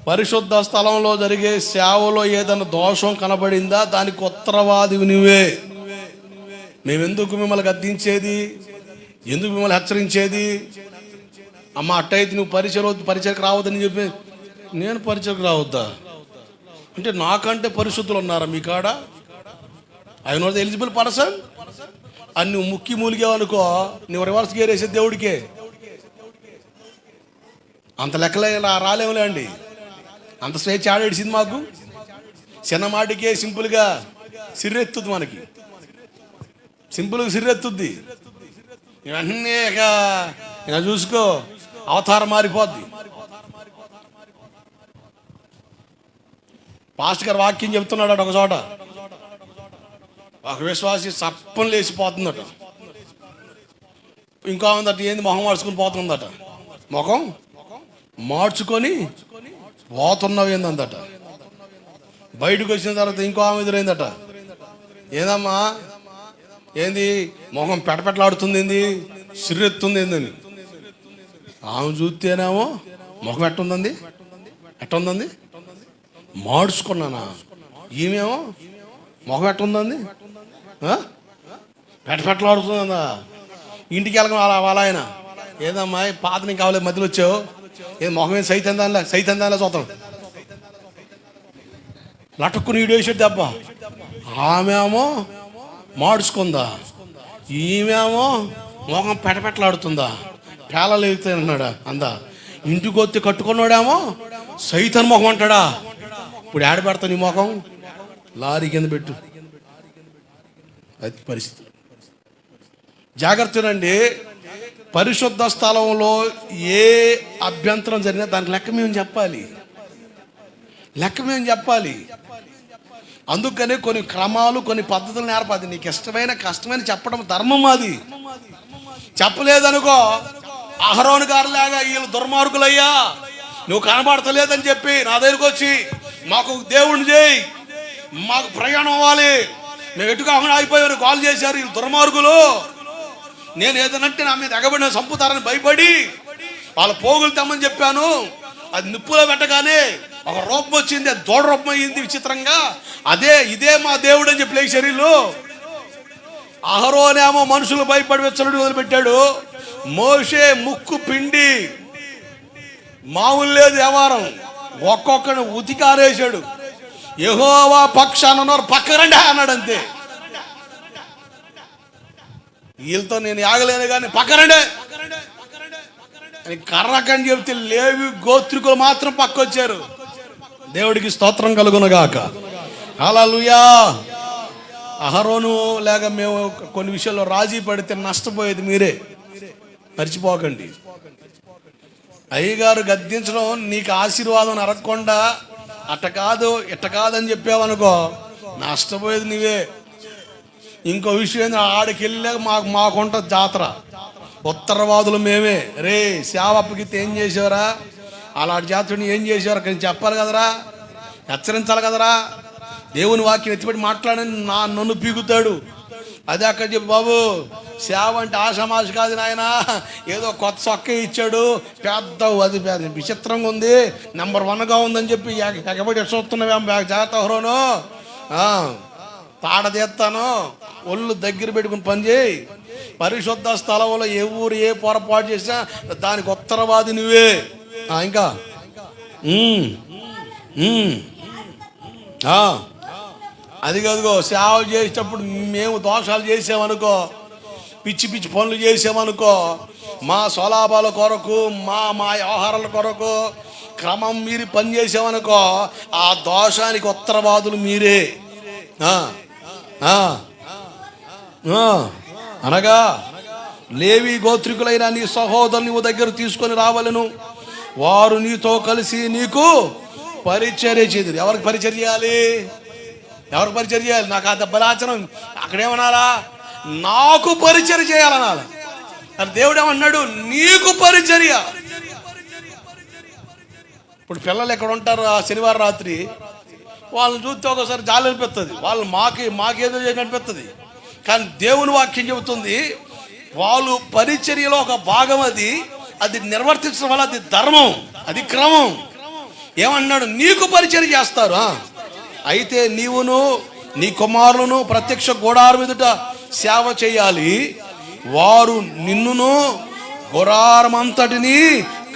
పరిశుద్ధ స్థలంలో జరిగే సేవలో ఏదైనా దోషం కనబడిందా దానికి ఉత్తరవాదివి నువ్వే. మేమెందుకు మిమ్మల్ని గద్దించేది, ఎందుకు మిమ్మల్ని హెచ్చరించేది? అమ్మ అట్టయితే నువ్వు పరిచయకు రావద్దని చెప్పి, నేను పరిచయకు రావద్దా అంటే నాకంటే పరిశుద్ధులు ఉన్నారా మీ కాడ? ఐ నాట్ ఎలిజిబుల్ పర్సన్ అని నువ్వు ముక్కి మూలిగావనుకో, నువ్వు రివర్స్ గేర్ వేసే దేవుడికే. అంత లెక్కలే రాలేములే అండి. అంత స్వేచ్ఛ ఆడేసింది మాకు. చిన్న మాటికే సింపుల్గా సిర్రెత్తుద్ది, మనకి సింపుల్గా సిర్రెత్తుద్ది. ఇవన్నీ ఇక చూసుకో, అవతారం మారిపోద్ది. పాస్టర్ గారు వాక్యం చెప్తున్నాడు ఒక చోట, ఒక విశ్వాసి సప్పని లేచిపోతుందట, ఇంకో ఉందట ఏంది మొహం మార్చుకుని పోతుందట, ముఖం మార్చుకొని పోతున్నావు ఏందందట. బయటకు వచ్చిన తర్వాత ఇంకో ఆమె ఎదురైందట, ఏదమ్మా ఏంది మొహం పెటపెట్లాడుతుంది, ఏంది సిర్రెత్తుంది ఏందని. ఆమె చూస్తేనేమో ముఖం ఎట్టుందండి మార్చుకున్నానా, ఈమెమో ముఖం ఎట్టుందండి పెటపెట్లాడుతుందా. ఇంటికి వెళ్ళక వాళ్ళ ఆయన, ఏదమ్మా పాత నీకు కావాలి మధ్యలో వచ్చావు, ఏది మొహం ఏం సైతందానిలా చూద్దాం, లటుక్కుని ఈడేసాడు దెబ్బ. ఆమెమో మార్చుకుందా, ఈమెమో మొహం పెటపెట్లాడుతుందా, పేలలు ఎగుతాయన్నాడా అందా. ఇంటికి వచ్చి కట్టుకున్నాడేమో సైతన్ మొహం అంటాడా. ఇప్పుడు ఏడ పెడతా నీ మొఖం, లారీ కింద పెట్టు. అది పరిస్థితి. జాగ్రత్తనండి. పరిశుద్ధ స్థలంలో ఏ అభ్యంతరం జరిగినా దానికి లెక్క మేము చెప్పాలి. అందుకనే కొన్ని క్రమాలు, కొన్ని పద్ధతులు నేర్పాలి. నీకు ఇష్టమైన కష్టమైన చెప్పడం ధర్మం. అది చెప్పలేదనుకో, అహరోను గారిలాగా వీళ్ళు దుర్మార్గులయ్యా, నువ్వు కనబడతలేదని చెప్పి నా దగ్గరకు వచ్చి మాకు దేవుణ్ణి చేయి, మాకు ప్రయాణం అవ్వాలి, మేము ఎటు కాకుండా ఆగిపోయారు, కాల్ చేశారు వీళ్ళు దుర్మార్గులు, నేను ఏదనంటే నా మీద ఎగబడిన చంపుతారని భయపడి వాళ్ళ పోగులు తెమ్మని చెప్పాను. అది నిప్పులో పెట్టగానే ఒక రూపం వచ్చింది, అది దూడ రూపం అయ్యింది విచిత్రంగా. ఇదే మా దేవుడు అని చెప్పి లేచారు. అహరోనేమో మనుషులు భయపడి వెచ్చలుడు వదిలిపెట్టాడు. మోషే ముక్కు పిండి మామూలు లేదు వ్యవహారం, ఒక్కొక్కడిని ఉతికారేశాడు. యెహోవా పక్షాన ఉన్నారు, పక్క రండి అన్నాడు అంతే. వీళ్ళతో నేను ఆగలేను కానీ పక్క రండి అని కర్రకని చెప్తే లేవి గోత్రికులు మాత్రం పక్క వచ్చారు. దేవుడికి స్తోత్రం కలుగునగాక. హల్లెలూయా. అహరోను లేక మేము కొన్ని విషయాల్లో రాజీ పడితే నష్టపోయేది మీరే, మర్చిపోకండి. అయ్యగారు గద్దించడం నీకు ఆశీర్వాదం అరగకుండా అట్ట కాదు ఇట్ట కాదని చెప్పావనుకో, నష్టపోయేది నీవే. ఇంకో విషయం, ఆడికి వెళ్ళాక మాకుంట జాతర, ఉత్తరవాదులు మేమే. రే సేవ అప్పగితే ఏం చేసేవారా, అలాంటి జాతరని ఏం చేసేవారు కానీ చెప్పాలి కదరా, హెచ్చరించాలి కదరా. దేవుని వాక్యం ఎత్తిపెట్టి మాట్లాడని నన్ను పీకుతాడు. అదే అక్కడ చెప్పు బాబు, సేవ అంటే ఆషామాషి కాదు నాయన, ఏదో కొత్త సొక్క ఇచ్చాడు పెద్ద, అది పెద్ద విచిత్రంగా ఉంది, నెంబర్ 1గా ఉందని చెప్పి ఎగబడి చూస్తున్నావేం, జాగ్రత్త హరోను, తాడ తీస్తాను, ఒళ్ళు దగ్గర పెట్టుకుని పని చేయి. పరిశుద్ధ స్థలంలో ఏ ఊరు ఏ పొరపాటు చేసినా దానికి ఉత్తరవాది నువ్వే. ఇంకా అది కదుగో, సేవ చేసేటప్పుడు మేము దోషాలు చేసామనుకో, పిచ్చి పిచ్చి పనులు చేసామనుకో, మా స్వలాభాల కొరకు మా వ్యవహారాల కొరకు క్రమం మీరి పని చేసామనుకో, ఆ దోషానికి ఉత్తరవాదులు మీరే. అనగా లేవి గోత్రికులైన నీ సహోదరుని నువ్వు దగ్గర తీసుకొని రావాలను, వారు నీతో కలిసి నీకు పరిచర్య చేదురు. ఎవరికి పరిచర్య చేయాలి? ఎవరికి పరిచర్య చేయాలి? నాకు ఆ దెబ్బలాచనం అక్కడేమనాలా, నాకు పరిచర్య చేయాలనాలి. అని దేవుడు ఏమన్నాడు, నీకు పరిచర్య. ఇప్పుడు పిల్లలు ఎక్కడ ఉంటారు ఆ శనివారం రాత్రి, వాళ్ళని చూస్తే ఒకసారి జాలి అనిపిస్తుంది, వాళ్ళు మాకేదో అనిపిస్తుంది. కానీ దేవుని వాక్యం చెబుతుంది, వాళ్ళు పరిచర్యలో ఒక భాగం, అది నిర్వర్తించడం వల్ల అది ధర్మం, అది క్రమం. ఏమన్నాడు, నీకు పరిచర్య చేస్తారు. అయితే నీవును నీ కుమారులను ప్రత్యక్ష గుడారం ఎదుట సేవ చేయాలి, వారు నిన్నును గుడారం అంతటిని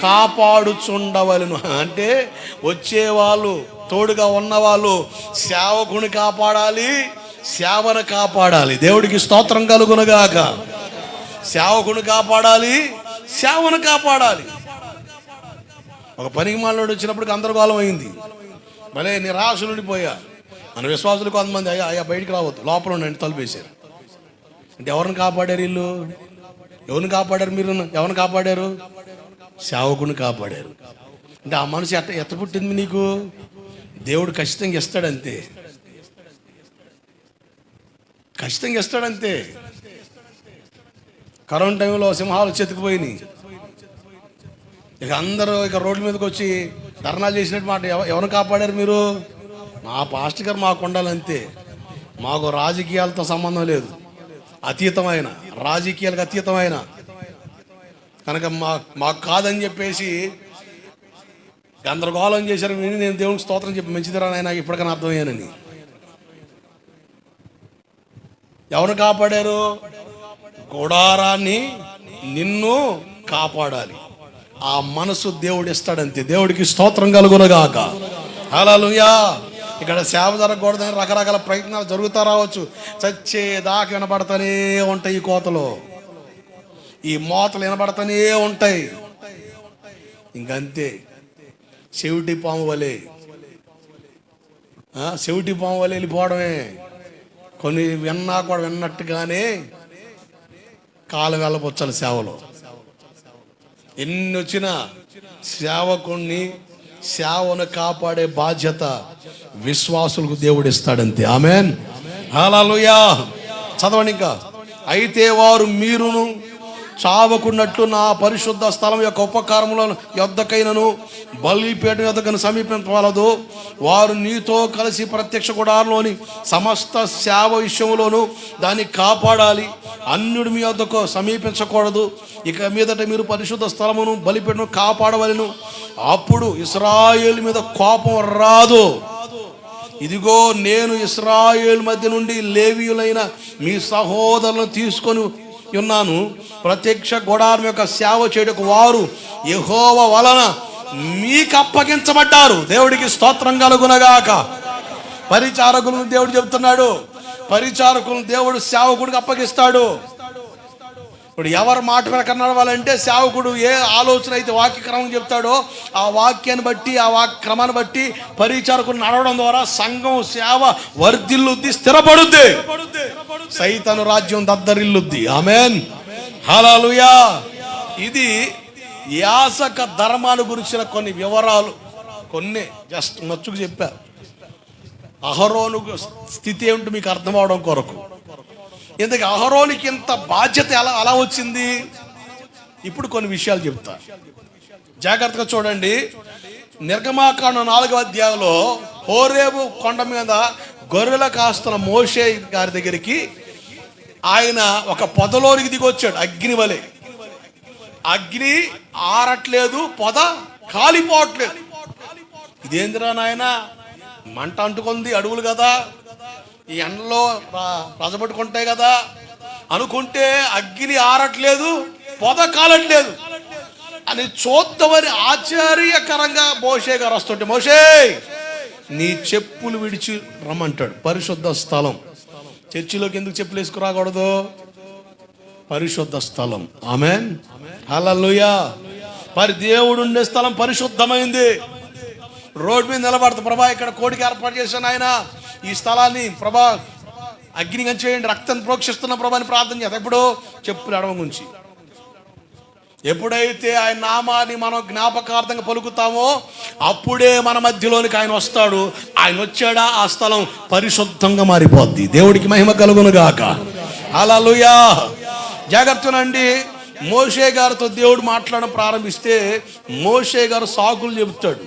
కాపాడుచుండవలను. అంటే వచ్చేవాళ్ళు, తోడుగా ఉన్నవాళ్ళు సేవకుని కాపాడాలి, సేవను కాపాడాలి. దేవుడికి స్తోత్రం కలుగునుగాక. సేవకుని కాపాడాలి, సేవను కాపాడాలి. ఒక పనికి మాలోడు వచ్చినప్పటికి గందరగోళం అయింది, భలే నిరాశలు ఉండిపోయా. మన విశ్వాసులు కొంతమంది అయ్యా బయటికి రావద్దు, లోపల ఉండండి, తలుపేశారు. అంటే ఎవరిని కాపాడారు వీళ్ళు? ఎవరిని కాపాడారు మీరు? ఎవరిని కాపాడారు? సేవకుని కాపాడారు. అంటే ఆ మనసు ఎట్ట పుట్టింది నీకు? దేవుడు ఖచ్చితంగా ఇస్తాడంతే, ఖచ్చితంగా ఇస్తాడంతే. కరోనా టైంలో సింహాలు చెతుకుపోయినాయి, ఇక అందరూ ఇక రోడ్ల మీదకి వచ్చి ధర్నాలు చేసినట్టు మాట. ఎవరిని కాపాడారు మీరు? మా పాస్టర్ గారు మాకు ఉండాలంతే, మాకు రాజకీయాలతో సంబంధం లేదు, అతీతమైన, రాజకీయాలకు అతీతమైన కనుక మాకు కాదని చెప్పేసి గందరగోళం చేశారు. నేను దేవునికి స్తోత్రం చెప్పి మంచిదిరా నాయన, ఇప్పటికైనా అర్థమయ్యానని. ఎవరు కాపాడారు? గుడారాన్ని నిన్ను కాపాడాలి. ఆ మనసు దేవుడు ఇస్తాడంతే. దేవుడికి స్తోత్రం కలుగునుగాక. హల్లెలూయా. ఇక్కడ సేవ జరగకూడదని రకరకాల ప్రయత్నాలు జరుగుతూ రావచ్చు, చచ్చేదాకా వినబడతానే ఉంటాయి ఈ కోతలు, ఈ మోతలు వినబడతానే ఉంటాయి. ఇంకంతే, చెవిటి పాము వలె వెళ్ళిపోవడమే. కొన్ని విన్నా కూడా విన్నట్టుగానే కాలం వెళ్ళబొచ్చాలి. సేవలో ఎన్ని వచ్చినా సేవకుణ్ణి, సేవను కాపాడే బాధ్యత విశ్వాసులకు దేవుడు ఇస్తాడంతే. ఆమెన్, హల్లెలూయా. చదవండి ఇంకా. అయితే వారు మీరును చావకున్నట్లు నా పరిశుద్ధ స్థలం యొక్క ఉపకారముల యొద్దకైనను బలిపీఠం యొద్దకైనా సమీపించవలదు. వారు నీతో కలిసి ప్రత్యక్ష గుడారంలోని సమస్త సేవ విషయంలోనూ దాన్ని కాపాడాలి. అన్యుడు మీ యొద్దకు సమీపించకూడదు. ఇక మీదట మీరు పరిశుద్ధ స్థలమును బలిపీఠను కాపాడవలెను. అప్పుడు ఇశ్రాయేలు మీద కోపం రాదు. ఇదిగో నేను ఇశ్రాయేలు మధ్య నుండి లేవీయులైన మీ సహోదరులను తీసుకొని ఉన్నాను. ప్రత్యక్ష గుడారం యొక్క సేవ చేయడానికి వారు యెహోవా వలన మీకు అప్పగించబడ్డారు. దేవుడికి స్తోత్రం కలుగునగాక. పరిచారకులను దేవుడు చెబుతున్నాడు, పరిచారకులను దేవుడు సేవకుడికి అప్పగిస్తాడు. ఇప్పుడు ఎవరు మాట ప్రకారం నడవాలంటే సేవకుడు ఏ ఆలోచన అయితే వాక్యక్రమం చెప్తాడో ఆ వాక్యాన్ని బట్టి, ఆ వాక్యక్రమాన్ని బట్టి పరిచారకుడు నడవడం ద్వారా సంఘం సేవ వర్ధిల్లుద్ది, స్థిరపడుద్ది, సైతాను రాజ్యం దద్దరిల్లుద్ది. ఆమెన్, హల్లెలూయా. ఇది యాజక ధర్మాన్ని గురించిన కొన్ని వివరాలు, కొన్ని జస్ట్ నచ్చుకు చెప్పా. అహరోను స్థితి ఏమిటో మీకు అర్థం అవడం కొరకు. ఎందుకు అహరోనికి ఇంత బాధ్యత అలా వచ్చింది? ఇప్పుడు కొన్ని విషయాలు చెప్తా, జాగ్రత్తగా చూడండి. నిర్గమాకాండం 4వ అధ్యాయంలో హోరేబు కొండ మీద గొర్రెల కాస్తున్న మోషే గారి దగ్గరికి ఆయన ఒక పొదలోనికి దిగొచ్చాడు, అగ్ని వలె. అగ్ని ఆరట్లేదు, పొద కాలిపోవట్లేదు. ఇదేందిరా నాయన, మంట అంటుకుంది, అడవులు కదా, ఈ ఎండలో రజబట్టుకుంటాయి కదా అనుకుంటే అగ్ని ఆరట్లేదు, పొద కాలట్లేదు అని చూద్దామని ఆశ్చర్యకరంగా మోషే గారు వస్తుంటే, మోషే నీ చెప్పులు విడిచి రమ్మంటాడు. పరిశుద్ధ స్థలం. చర్చిలోకి ఎందుకు చెప్పులు వేసుకురాకూడదు? పరిశుద్ధ స్థలం. ఆమేన్, హల్లెలూయా. మరి దేవుడు ఉండే స్థలం పరిశుద్ధమైంది. రోడ్డు మీద నిలబడతా, ప్రభా ఇక్కడ కోడికి ఏర్పాటు చేశాను ఆయన, ఈ స్థలాన్ని ప్రభా అగ్ని కంచేయండి, రక్తం ప్రోక్షిస్తున్న ప్రభా అని ప్రార్థన చేస్తాం. ఎప్పుడు చెప్పులు ఎడమ గుంచి. ఎప్పుడైతే ఆయన నామాన్ని మనం జ్ఞాపకార్థంగా పలుకుతామో అప్పుడే మన మధ్యలోనికి ఆయన వస్తాడు. ఆయన వచ్చాడా, ఆ స్థలం పరిశుద్ధంగా మారిపోద్ది. దేవుడికి మహిమ కలుగును గాక. హల్లెలూయా. జాగ్రత్తనండి. మోషే గారితో దేవుడు మాట్లాడడం ప్రారంభిస్తే మోషే గారు సాకులు చెబుతాడు.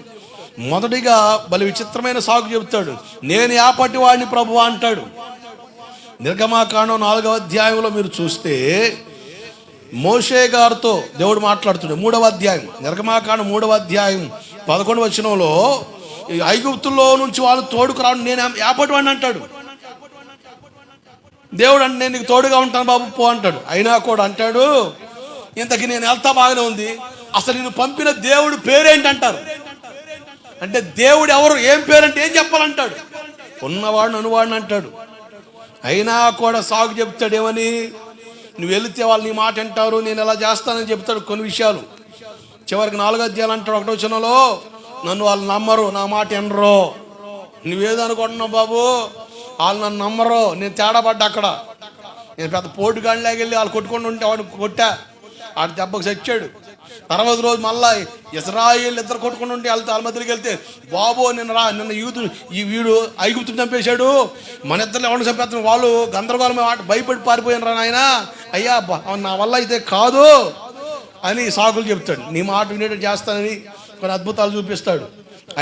మొదటిగా బలి విచిత్రమైన సాకు చెబుతాడు. నేను యాపటి వాడిని ప్రభువా అంటాడు. నిర్గమాకాండం 4వ అధ్యాయంలో మీరు చూస్తే మోషే గారితో దేవుడు మాట్లాడుతున్నాడు. 3వ అధ్యాయం, నిర్గమాకాండం 3వ అధ్యాయం 11వ వచనంలో, ఐగుప్తుల్లో నుంచి వాళ్ళు తోడుకు రావడం నేను యాపటి వాడిని అంటాడు. దేవుడు అంటే నేను నీకు తోడుగా ఉంటాను బాబు పో అంటాడు. అయినా కూడా అంటాడు, ఇంతకీ నేను వెళ్తా బాగానే ఉంది, అసలు నేను పంపిన దేవుడు పేరేంటంటారు. అంటే దేవుడు ఎవరు, ఏం పేరంటే ఏం చెప్పాలంటాడు. ఉన్నవాడిని అనువాడిని అంటాడు. అయినా కూడా సాగు చెప్తాడు. ఏమని? నువ్వు వెళితే వాళ్ళు నీ మాట అంటారు, నేను ఎలా చేస్తానని చెప్తాడు కొన్ని విషయాలు. చివరికి 4వ అధ్యాయం అంటాడు 1వ వచనంలో, నన్ను వాళ్ళు నమ్మరు, నా మాట వినరు. నువ్వేదో అనుకుంటున్నావు బాబు, వాళ్ళు నన్ను నమ్మరు. నేను తేడా పడ్డా అక్కడ. నేను పెద్ద పోటుగాడిలాగా వెళ్ళి వాళ్ళు కొట్టుకుంటూ ఉంటే వాడిని కొట్టా, ఆడి దెబ్బకు చచ్చాడు. తర్వాత రోజు మళ్ళా ఇశ్రాయేలు ఇద్దరు కొట్టుకుని ఉంటే వాళ్ళ మధ్యలోకి వెళ్తే, బాబో నిన్న ఈ వీడు ఐగుప్తుని చంపేశాడు, మన ఇద్దరు ఎవరిని చంపేస్తాను, వాళ్ళు గందరగోళం భయపడి పారిపోయాను రా నాయన, అయ్యా నా వల్ల అయితే కాదు అని సాకులు చెప్తాడు. నీ మాట వినేటట్టు చేస్తానని కొన్ని అద్భుతాలు చూపిస్తాడు.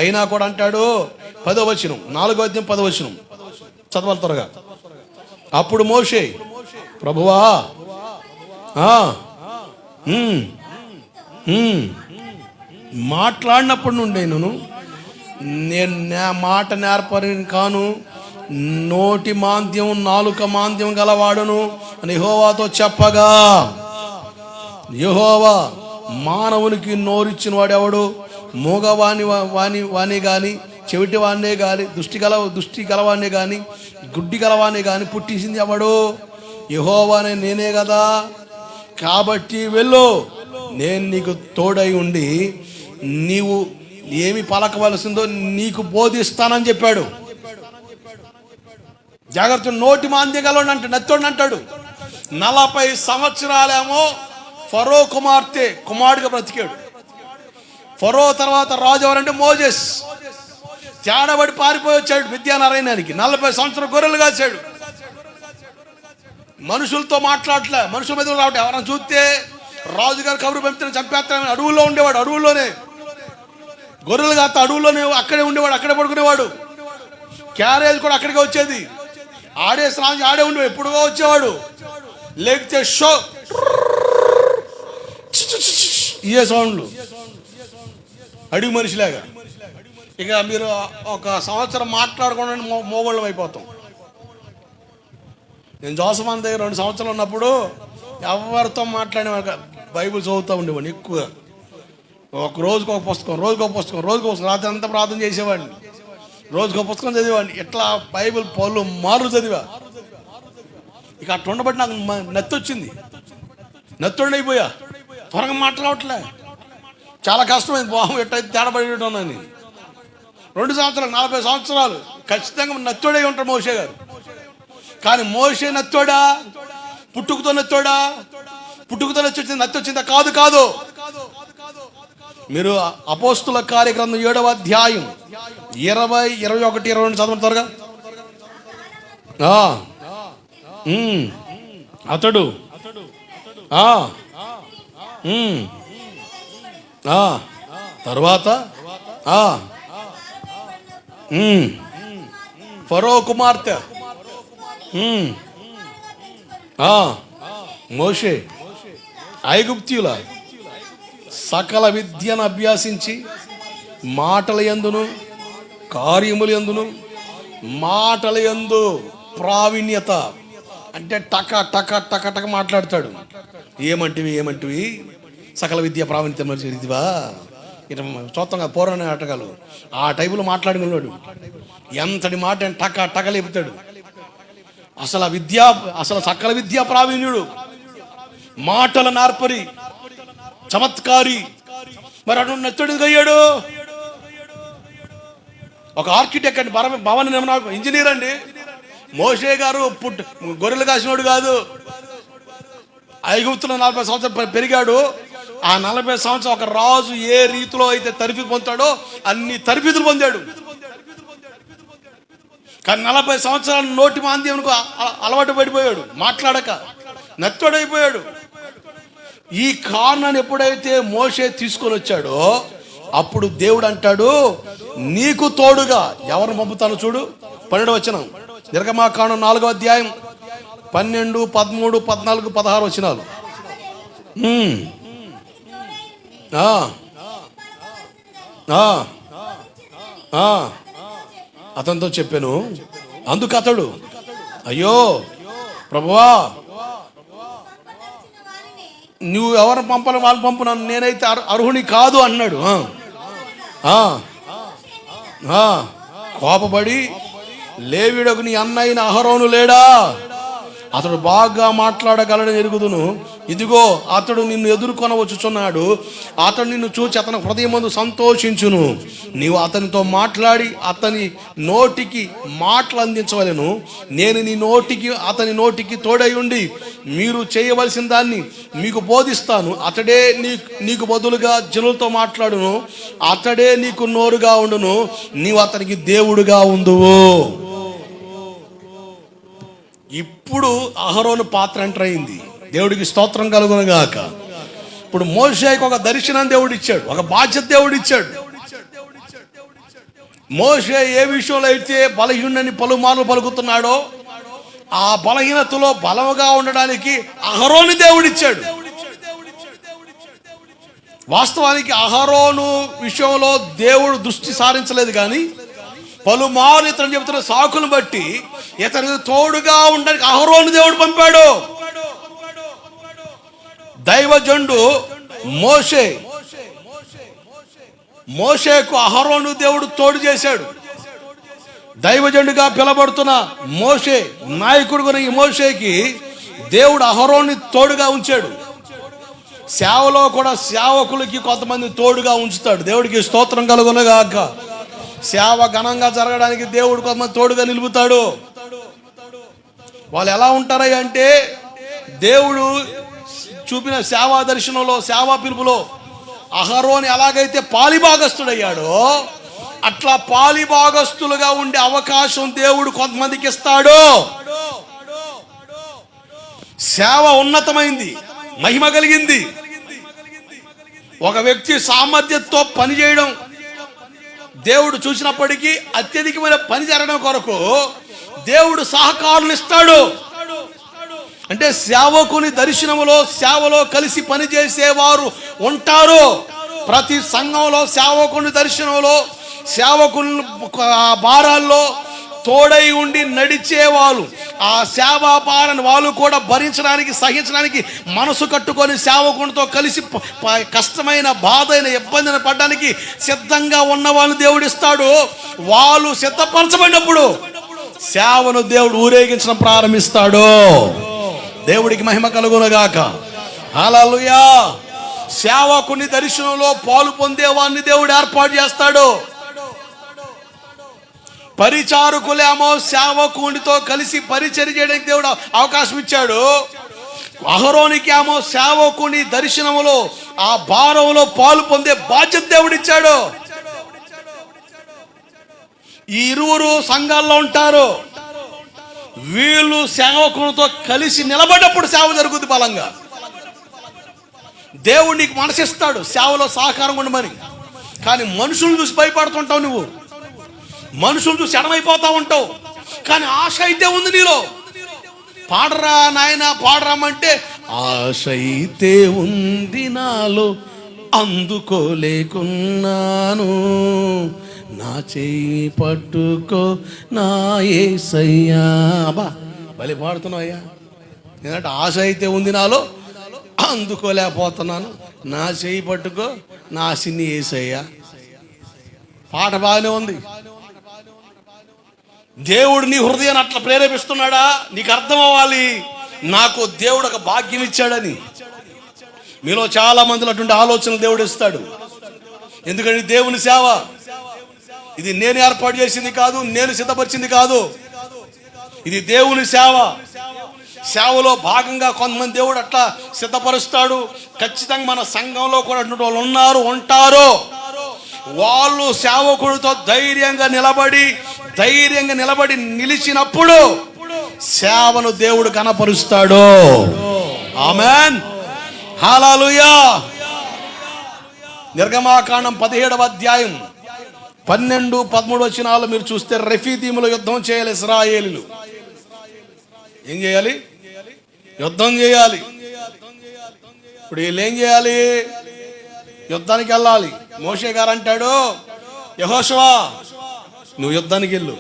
అయినా కూడా అంటాడు 10వ వచనం, 4వ అధ్యాయం 10వ వచనం చదవాలి త్వరగా. అప్పుడు మోషే, ప్రభువా మాట్లాడినప్పుడు నుండి నేను నా మాట నేర్పని కాను, నోటి మాంద్యం నాలుక మాంద్యం గలవాడును అని యెహోవాతో చెప్పగా, యెహోవా మానవునికి నోరిచ్చిన వాడెవడు? మూగవాణి వాణి కానీ, చెవిటి వాణ్ణే కానీ, దృష్టి గలవాణ్ణే కానీ, గుడ్డి గలవాణ్ణే కానీ పుట్టించింది ఎవడు? యెహోవానే నేనే కదా. కాబట్టి వెళ్ళు, నేను నీకు తోడై ఉండి నీవు ఏమి పలకవలసిందో నీకు బోధిస్తానని చెప్పాడు. జాగ్రత్త. నోటి మాంద్యం గలవాడు అంటే నత్తోడు అంటాడు. 40 సంవత్సరాలేమో ఫరో కుమారుడిగా బ్రతికాడు. ఫరో తర్వాత రాజు ఎవరంటే మోజెస్. తేడబడి పారిపోయి వచ్చాడు మిద్యాన్ అరణ్యానికి. 40 సంవత్సరాలు గొర్రెలు కాచాడు. మనుషులతో మాట్లాడలే, మనుషుల మీద రావట్లే. ఎవరైనా చూస్తే రాజుగారు కబురు పంపితే చంపేస్తామని అడవుల్లో ఉండేవాడు. అడవుల్లోనే గొర్రెలు కాస్త అడవుల్లోనే అక్కడే ఉండేవాడు, అక్కడే పడుకునేవాడు. క్యారేజ్ కూడా అక్కడికే వచ్చేది. ఆడే స్నానం ఆడే ఉండేవాడు, ఎప్పుడుగా వచ్చేవాడు. లేకపోతే షో ఇయే సౌండ్లు, అడుగు మనిషిలాగా. ఇక మీరు ఒక సంవత్సరం మాట్లాడకుండా మోగోళ్ళం అయిపోతాం. నేను జోసఫాన్ దగ్గర 2 సంవత్సరాలు ఉన్నప్పుడు ఎవరితో మాట్లాడే బైబిల్ చదువుతూ ఉండేవాడిని ఎక్కువ. రోజుకు ఒక పుస్తకం రాత్రి అంతా ప్రార్థన చేసేవాడిని. రోజుకు ఒక పుస్తకం చదివేవాడిని. ఇట్లా బైబిల్ పౌలు మార్లు చదివా. ఇక అట్లా ఉండబట్టి నాకు నెత్తొచ్చింది, నెత్తోడైపోయా. త్వరగా మాట్లాడట్లే, చాలా కష్టమైంది. బాహం ఎట్టయితే తేడబడి 2 సంవత్సరాలు 40 సంవత్సరాలు ఖచ్చితంగా నెత్తోడై ఉంటాడు మోషే గారు. కానీ మోషే నత్తోడా? పుట్టుకతో నత్తోడా? పుట్టుకతో నత్తొచ్చిందా? కాదు. మీరు అపోస్తుల కార్యగ్రంథం 7వ అధ్యాయం 20, 21, 22 చదవండి త్వరగా. అతడు తర్వాత ఫరో కుమార్తె మోషే ఐగుప్తీయుల సకల విద్యను అభ్యాసించి మాటల యందును కార్యముల యందును మాటల యందు ప్రావీణ్యత, అంటే టక టక టక టక మాట్లాడతాడు. ఏమంటివి సకల విద్య ప్రావీణ్యత ఇదివా ఇట చూస్తాం కదా పూర్వ ఆటగాలు ఆ టైపులో మాట్లాడుకున్నాడు. ఎంతటి మాట టక టక లేపుతాడు. అసలు సకల విద్యా ప్రావీణ్యుడు, మాటల నార్పరి, చమత్కారి. మరి అటు నెత్తడు అయ్యాడు. ఒక ఆర్కిటెక్ట్ అండి, భవన నిర్మాణ ఇంజనీర్ అండి. మోషే గారు గొర్రెలు కాసినోడు కాదు. ఐగుప్తులో 40 సంవత్సరాలు పెరిగాడు. ఆ 40 సంవత్సరం ఒక రాజు ఏ రీతిలో అయితే తరఫీదు పొందుతాడో అన్ని తరఫీదులు పొందాడు. కానీ 40 సంవత్సరాలు నోటి మాంద్యంకు అలవాటు పడిపోయాడు, మాట్లాడక నెత్తడైపోయాడు. ఈ కారణాన్ని ఎప్పుడైతే మోషే తీసుకొని వచ్చాడో అప్పుడు దేవుడు అంటాడు, నీకు తోడుగా ఎవరు పంపుతాను చూడు. 12వ వచనం, నిర్గమాకాండం 4వ అధ్యాయం 12, 13, 14, 16 వచనాలు. అతనితో చెప్పాను. అందుకు అతడు, అయ్యో ప్రభువా, నువ్వు ఎవరు పంపాలి వాళ్ళు పంపున్నాను, నేనైతే అర్హుని కాదు అన్నాడు. కోపపడి, లేవీయుడకు నీ అన్న అయిన అహరోను లేడా? అతడు బాగా మాట్లాడగలడని ఎరుగుదును. ఇదిగో అతడు నిన్ను ఎదుర్కొనవచ్చుచున్నాడు. అతడు నిన్ను చూచి అతని హృదయమందు సంతోషించును. నీవు అతనితో మాట్లాడి అతని నోటికి మాటలు అందించవలెను. నేను అతని నోటికి తోడై ఉండి మీరు చేయవలసిన దాన్ని మీకు బోధిస్తాను. అతడే నీకు బదులుగా జనులతో మాట్లాడును. అతడే నీకు నోరుగా ఉండును. నీవు అతనికి దేవుడుగా ఉండువు. ఇప్పుడు అహరోను పాత్ర ఎంటర్ అయింది. దేవుడికి స్తోత్రం కలుగునుగాక. ఇప్పుడు మోషేకి ఒక దర్శనం దేవుడు ఇచ్చాడు, ఒక బాధ్యత దేవుడు ఇచ్చాడు. మోషే ఏ విషయంలో అయితే బలహీనుడని పలుమార్లు పలుకుతున్నాడో ఆ బలహీనతలో బలముగా ఉండడానికి అహరోను దేవుడిచ్చాడు. వాస్తవానికి అహరోను విషయంలో దేవుడు దృష్టి సారించలేదు, కానీ పలుమార్లు ఇతను చెబుతున్న సాకులు బట్టి ఇతనికి తోడుగా ఉండడానికి అహరోను దేవుడు పంపాడు. దైవజనుడు మోషేకు అహరోను దేవుడు తోడు చేశాడు. దైవజనుడిగా పిలబడుతున్న మోషే, నాయకుడుగా ఈ మోషేకి దేవుడు అహరోన్ని తోడుగా ఉంచాడు. సేవలో కూడా సేవకులకి కొంతమంది తోడుగా ఉంచుతాడు. దేవుడికి స్తోత్రం కలుగునుగాక. సేవ ఘనంగా జరగడానికి దేవుడు కొంతమంది తోడుగా నిలుపుతాడు. వాళ్ళు ఎలా ఉంటారా అంటే, దేవుడు చూపిన సేవా దర్శనంలో, సేవా పిలుపులో అహరోను ఎలాగైతే పాలిభాగస్తుడయ్యాడో అట్లా పాలిభాగస్తులుగా ఉండే అవకాశం దేవుడు కొంతమందికి ఇస్తాడు. సేవ ఉన్నతమైంది, మహిమ కలిగింది. ఒక వ్యక్తి సామర్థ్యంతో పనిచేయడం దేవుడు చూసినప్పటికీ అత్యధికమైన పని జరగడం కొరకు దేవుడు సహకారులు ఇస్తాడు. అంటే సేవకుని దర్శనములో, సేవలో కలిసి పనిచేసేవారు ఉంటారు. ప్రతి సంఘంలో సేవకుని దర్శనంలో, సేవకుని భారాల్లో తోడై ఉండి నడిచేవాళ్ళు, ఆ సేవా భారాన్ని వాళ్ళు కూడా భరించడానికి, సహించడానికి మనసు కట్టుకొని సేవకునితో కలిసి కష్టమైన, బాధైన, ఇబ్బందిని పడడానికి సిద్ధంగా ఉన్న వాళ్ళు దేవుడిస్తాడు. వాళ్ళు సిద్ధపరచబడినప్పుడు సేవను దేవుడు ఊరేగించడం ప్రారంభిస్తాడు. దేవుడికి మహిమ కలుగునుగాక. హల్లెలూయా. సేవకుని దర్శనంలో పాలు పొందేవాడిని దేవుడు ఏర్పాటు చేస్తాడు. పరిచారకులేమో సేవకునితో కలిసి పరిచర్య చేయడానికి దేవుడు అవకాశం ఇచ్చాడు. అహరోనికి ఏమో సేవకుని దర్శనములో, ఆ భారంలో పాలు పొందే బాధ్యత దేవుడిచ్చాడు. ఈ ఇరువురు సంఘాల్లో ఉంటారు. వీళ్ళు సేవకునితో కలిసి నిలబడినప్పుడు సేవ జరుగుతుంది బలంగా. దేవుడు నీకు మనసిస్తాడు సేవలో సహకారం ఉండమని. కానీ మనుషులను చూసి భయపడుతుంటావు, నువ్వు మనుషులు చూసి ఎడమైపోతా ఉంటావు. కానీ ఆశ అయితే ఉంది నీలో. పాడరా నాయన పాడరామంటే ఆశ అయితే ఉంది నాలో అందుకోలేకున్నాను, నా చెయ్యి పట్టుకో నా యేసయ్యా. బా భలే పాడుతున్నావు అయ్యా. ఏంటంటే ఆశ అయితే ఉంది నాలో అందుకోలేకపోతున్నాను, నా చెయ్యి పట్టుకో నా సిన్ని యేసయ్యా. పాట బాగానే ఉంది. దేవుడు నీ హృదయాన్ని అట్లా ప్రేరేపిస్తున్నాడా? నీకు అర్థం అవ్వాలి, నాకు దేవుడు ఒక భాగ్యం ఇచ్చాడని. మీలో చాలా మందిలో అటువంటి ఆలోచనలు దేవుడు ఇస్తాడు. ఎందుకంటే దేవుని సేవ ఇది నేను ఏర్పాటు చేసింది కాదు, నేను సిద్ధపరిచింది కాదు. ఇది దేవుని సేవ. సేవలో భాగంగా కొంతమంది దేవుడు అట్లా సిద్ధపరుస్తాడు. ఖచ్చితంగా మన సంఘంలో కూడా అటువంటి వాళ్ళు ఉన్నారు, ఉంటారు. వాళ్ళు సేవకుడితో ధైర్యంగా నిలబడి నిలిచినప్పుడు సేవను దేవుడు కనపరుస్తాడు. ఆమేన్, హల్లెలూయా. నిర్గమాకాండం 17వ అధ్యాయం 12-13 వచనాలు మీరు చూస్తే, రెఫీదీములో యుద్ధం చేయాలి ఇశ్రాయేలీయులు. ఏం చేయాలి? యుద్ధం చేయాలి. ఇప్పుడు వీళ్ళు ఏం చేయాలి? యుద్ధానికి వెళ్ళాలి. మోషే గారు అంటాడు, యెహోషువా నువ్వు యుద్ధానికి వెళ్ళు.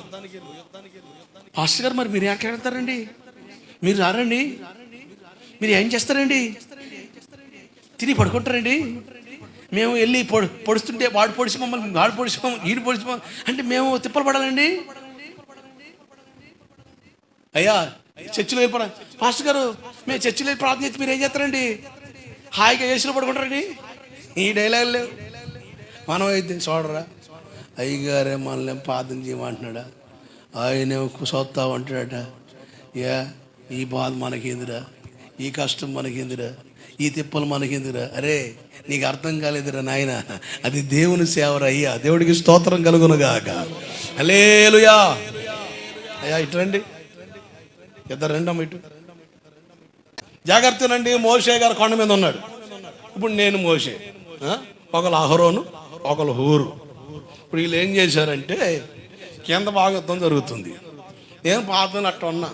పాస్టర్ గారు మరి మీరు ఎక్కడ వెళ్తారండి? మీరు రారండి? మీరు ఏం చేస్తారండి? తిని పడుకుంటారండి? మేము వెళ్ళి పొడుస్తుంటే వాడు పొడిచి మమ్మల్ని, వాడు పొడిచి మమ్మల్ని, ఈడు పొడిచి మమ్మల్ని అంటే మేము తిప్పలు పడాలండి? అయ్యా చర్చిలో వెళ్ళిపోరా పాస్టర్ గారు, మేము చర్చిలో ప్రార్థన చేస్తే మీరు ఏం చేస్తారండి? హాయిగా ఏసీలో పడుకుంటారండి? ఈ డైలాగ్ లేవు. మనం అయితే చూడరా, అయ్యగారే మనల్ని ప్రార్థన చేయమంటున్నాడా, ఆయన సొత్తా అంటాడట. ఈ బాధ మనకేందిరా, ఈ కష్టం మనకేందిరా, ఈ తిప్పలు మనకేందిరా? అరే నీకు అర్థం కాలేదురా నాయన, అది దేవుని సేవరా అయ్యా. దేవుడికి స్తోత్రం కలుగునుగాక. హల్లెలూయా. అయ్యా ఇట్రండి, ఇద్దరు రెండమ్మ ఇటు. జాగ్రత్తనండి. మోషే గారు కొండ మీద ఉన్నాడు. ఇప్పుడు నేను మోషే, ఒకరు అహరోను, ఒకరు హూరు. ఇప్పుడు వీళ్ళు ఏం చేశారంటే కింద బాగా యుద్ధం జరుగుతుంది. నేను ప్రార్థన అట్ట ఉన్నా.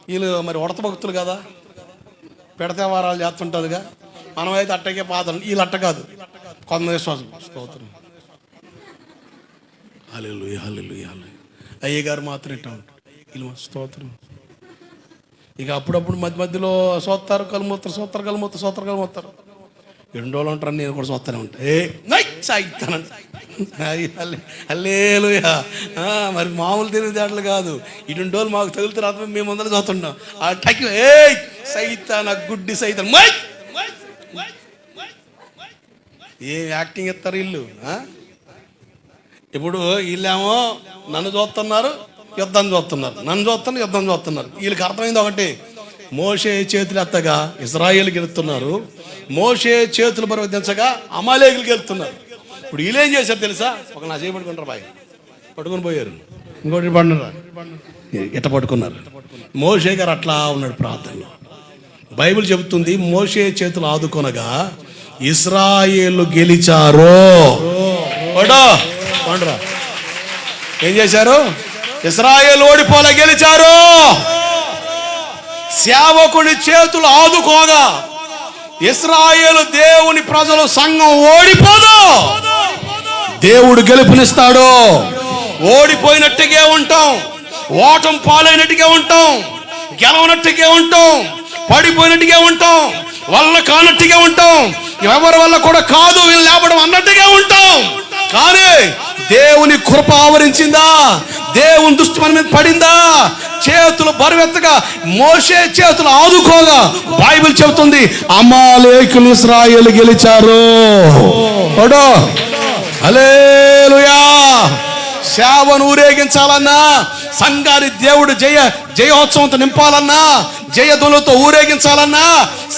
వీళ్ళు మరి ఉడత భక్తులు కదా, పెడతే వారాలు చేస్తుంటుందిగా. మనమైతే అట్టకే ప్రార్థన, వీళ్ళు అట్ట కాదు, కొంత విశ్వాసం. స్తోత్రం, హల్లెలూయా హల్లెలూయా. అయ్యగారు మాత్రం ఇట్ట ఉంటారు, వీళ్ళు స్తోత్రం. ఇక అప్పుడప్పుడు మధ్యలో సోత్తారు కలుమూతారు, సోత్తారు కలుమూతారు. 2 రోజులు ఉంటారు, నేను కూడా సోత్తానే ఉంటాను. హల్లెలూయా. మరి మామూలు తెలివితేటలు కాదు, 2 రోజులు మాకు తగులుతారు. అర్థం మేము ముందర చదువుతుంటాం. ఆ టైం సైతాన్, గుడ్డి సైతాన్, ఏం యాక్టింగ్ ఇస్తారు వీళ్ళు. ఇప్పుడు వీళ్ళేమో నన్ను చూస్తున్నారు, యుద్ధం చూస్తున్నారు, నన్ను చూస్తున్నారు, యుద్ధం చూస్తున్నారు. వీళ్ళకి అర్థమైంది ఒకటి, మోషే చేతులు ఎత్తగా ఇశ్రాయేలుకి వెళ్తున్నారు, మోషే చేతులు పర్వతించగా అమాలేకులకి వెళ్తున్నారు. ఇప్పుడు వీళ్ళు ఏం చేశారు తెలుసా? ఒక నా చేయి పట్టుకుంటారు, బాయ్ పట్టుకుని పోయారు, ఇంకోటి పడినారా ఇట్ట పట్టుకున్నారు. మోషే గారు అట్లా ఉన్నాడు ప్రార్థనలో. బైబిల్ చెబుతుంది, మోషే చేతులు ఆదుకొనగా ఇశ్రాయేలు గెలిచారు. ఏం చేశారు? ఇశ్రాయేలు ఓడిపోలే, గెలిచారు. సేవకుడి చేతులు ఆదుకోగా ఇశ్రాయేలు దేవుని ప్రజలు సంఘం ఓడిపోదు, దేవుడు గెలుపునిస్తాడు. ఓడిపోయినట్టుగా ఉంటాం, ఓటం పాలైనట్టుగా ఉంటాం, గెలవనట్టుగా ఉంటాం, పడిపోయినట్టుగా ఉంటాం, వల్ల కానట్టుగా ఉంటాం, ఎవరి వల్ల కూడా కాదు వీళ్ళు లేపడం అన్నట్టుగా ఉంటాం. కానీ దేవుని కృప ఆవరించిందా, దేవుని దృష్టి మన మీద పడిందా, చేతులు బరువెత్తగా మోషే చేతులు ఆదుకోగా బైబిల్ చెబుతుంది అమాలేకులు ఇశ్రాయేలు గెలిచారు. హల్లెలూయా. సేవను ఊరేగించాలన్నా, సంఘాన్ని దేవుడు జయోత్సవంతో నింపాలన్నా, జయదులతో ఊరేగించాలన్నా,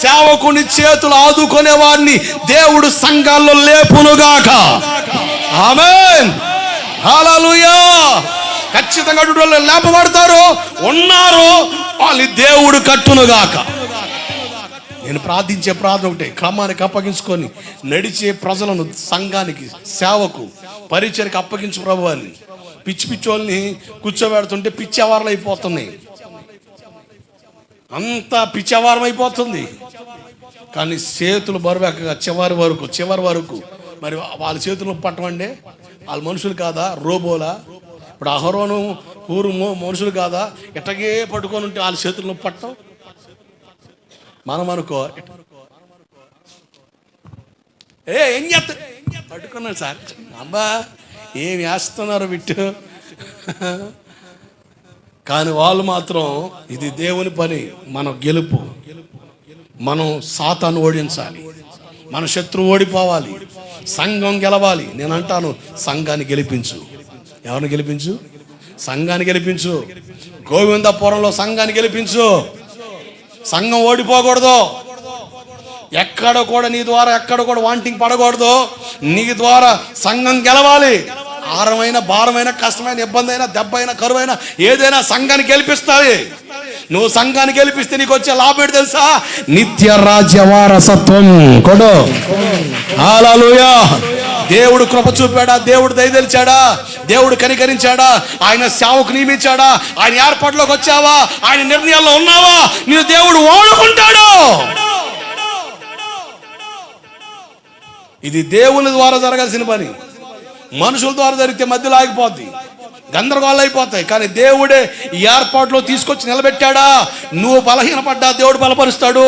సేవకుని చేతులు ఆదుకునే వారిని దేవుడు సంఘాల్లో లేపునుగాక. ఆమేన్, హల్లెలూయా. ఖచ్చితంగా లేపబడతారు, ఉన్నారు, వాళ్ళు దేవుడు కట్టునుగాక. నేను ప్రార్థించే ప్రార్థన ఒకటే, క్రమానికి అప్పగించుకొని నడిచే ప్రజలను సంఘానికి, సేవకు, పరిచయకు అప్పగించు ప్రభు అని. పిచ్చి పిచ్చోళ్ళని కూర్చోబెడుతుంటే పిచ్చి అవర్లు అయిపోతున్నాయి. అంతా పిచ్చవారం అయిపోతుంది. కానీ చేతులు బరువెక్కగా చివరి వరకు మరి వాళ్ళ చేతులు పట్టమండి. వాళ్ళ మనుషులు కాదా, రోబోలా? ఇప్పుడు అహరోను ఊరు మనుషులు కాదా? ఎట్టగే పట్టుకొని ఉంటే వాళ్ళ చేతులను పట్టం. మనం అనుకో ఏం చేస్తా పట్టుకున్నాడు సార్, అబ్బా ఏం వేస్తున్నారు విట్టు. కానీ వాళ్ళు మాత్రం ఇది దేవుని పని, మన గెలుపు, మనం సాతాను ఓడించాలి, మన శత్రువు ఓడిపోవాలి, సంఘం గెలవాలి. నేను అంటాను, సంఘాన్ని గెలిపించు. ఎవరిని గెలిపించు? సంఘాన్ని గెలిపించు. గోవిందపురంలో సంఘాన్ని గెలిపించు. సంఘం ఓడిపోకూడదు. ఎక్కడ కూడా నీ ద్వారా ఎక్కడ కూడా వాంటింగ్ పడకూడదు. నీ ద్వారా సంఘం గెలవాలి. ఆరమైన, భారమైన, కష్టమైన, ఇబ్బంది అయినా, దెబ్బ అయినా, కరువైనా ఏదైనా సంఘాన్ని గెలిపిస్తాయి. నువ్వు సంఘాన్ని గెలిపిస్తే నీకు వచ్చే లాభం ఏంటి తెలుసా? నిత్య రాజ్య వారసత్వం కొడు. హల్లెలూయా. దేవుడు కృప చూపాడా? దేవుడు దయదలిచాడా? దేవుడు కనికరించాడా? ఆయన సేవకు నియమించాడా? ఆయన ఏర్పాట్లోకి వచ్చావా? ఆయన నిర్ణయాల్లో ఉన్నావా? నేను దేవుడు వాడుకుంటాడు. ఇది దేవుని ద్వారా జరగాల్సిన పని. మనుషుల ద్వారా జరిగితే మధ్యలో ఆగిపోద్ది, గందరగోళం అయిపోతాయి. కానీ దేవుడే ఈ ఏర్పాట్లో తీసుకొచ్చి నిలబెట్టాడా? నువ్వు బలహీనపడ్డా దేవుడు బలపరుస్తాడు.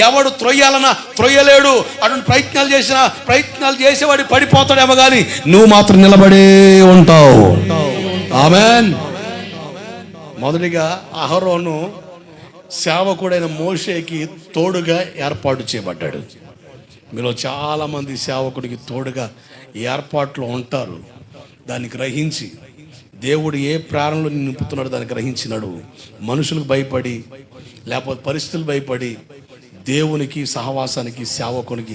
ఎవడు త్రొయ్యలేడు. అటువంటి ప్రయత్నాలు చేసేవాడు పడిపోతాడేమో, కానీ నువ్వు మాత్రం నిలబడే ఉంటావు. ఆమేన్. మొదటిగా అహరోను సేవకుడైన మోషేకి తోడుగా ఏర్పాటు చేయబడ్డాడు. మీలో చాలామంది సేవకుడికి తోడుగా ఏర్పాట్లు ఉంటారు. దాన్ని గ్రహించి దేవుడు ఏ ప్రేరణలో నింపుతున్నాడు దాన్ని గ్రహించినాడు. మనుషులకు భయపడి లేకపోతే పరిస్థితులు భయపడి దేవునికి, సహవాసానికి, సేవకునికి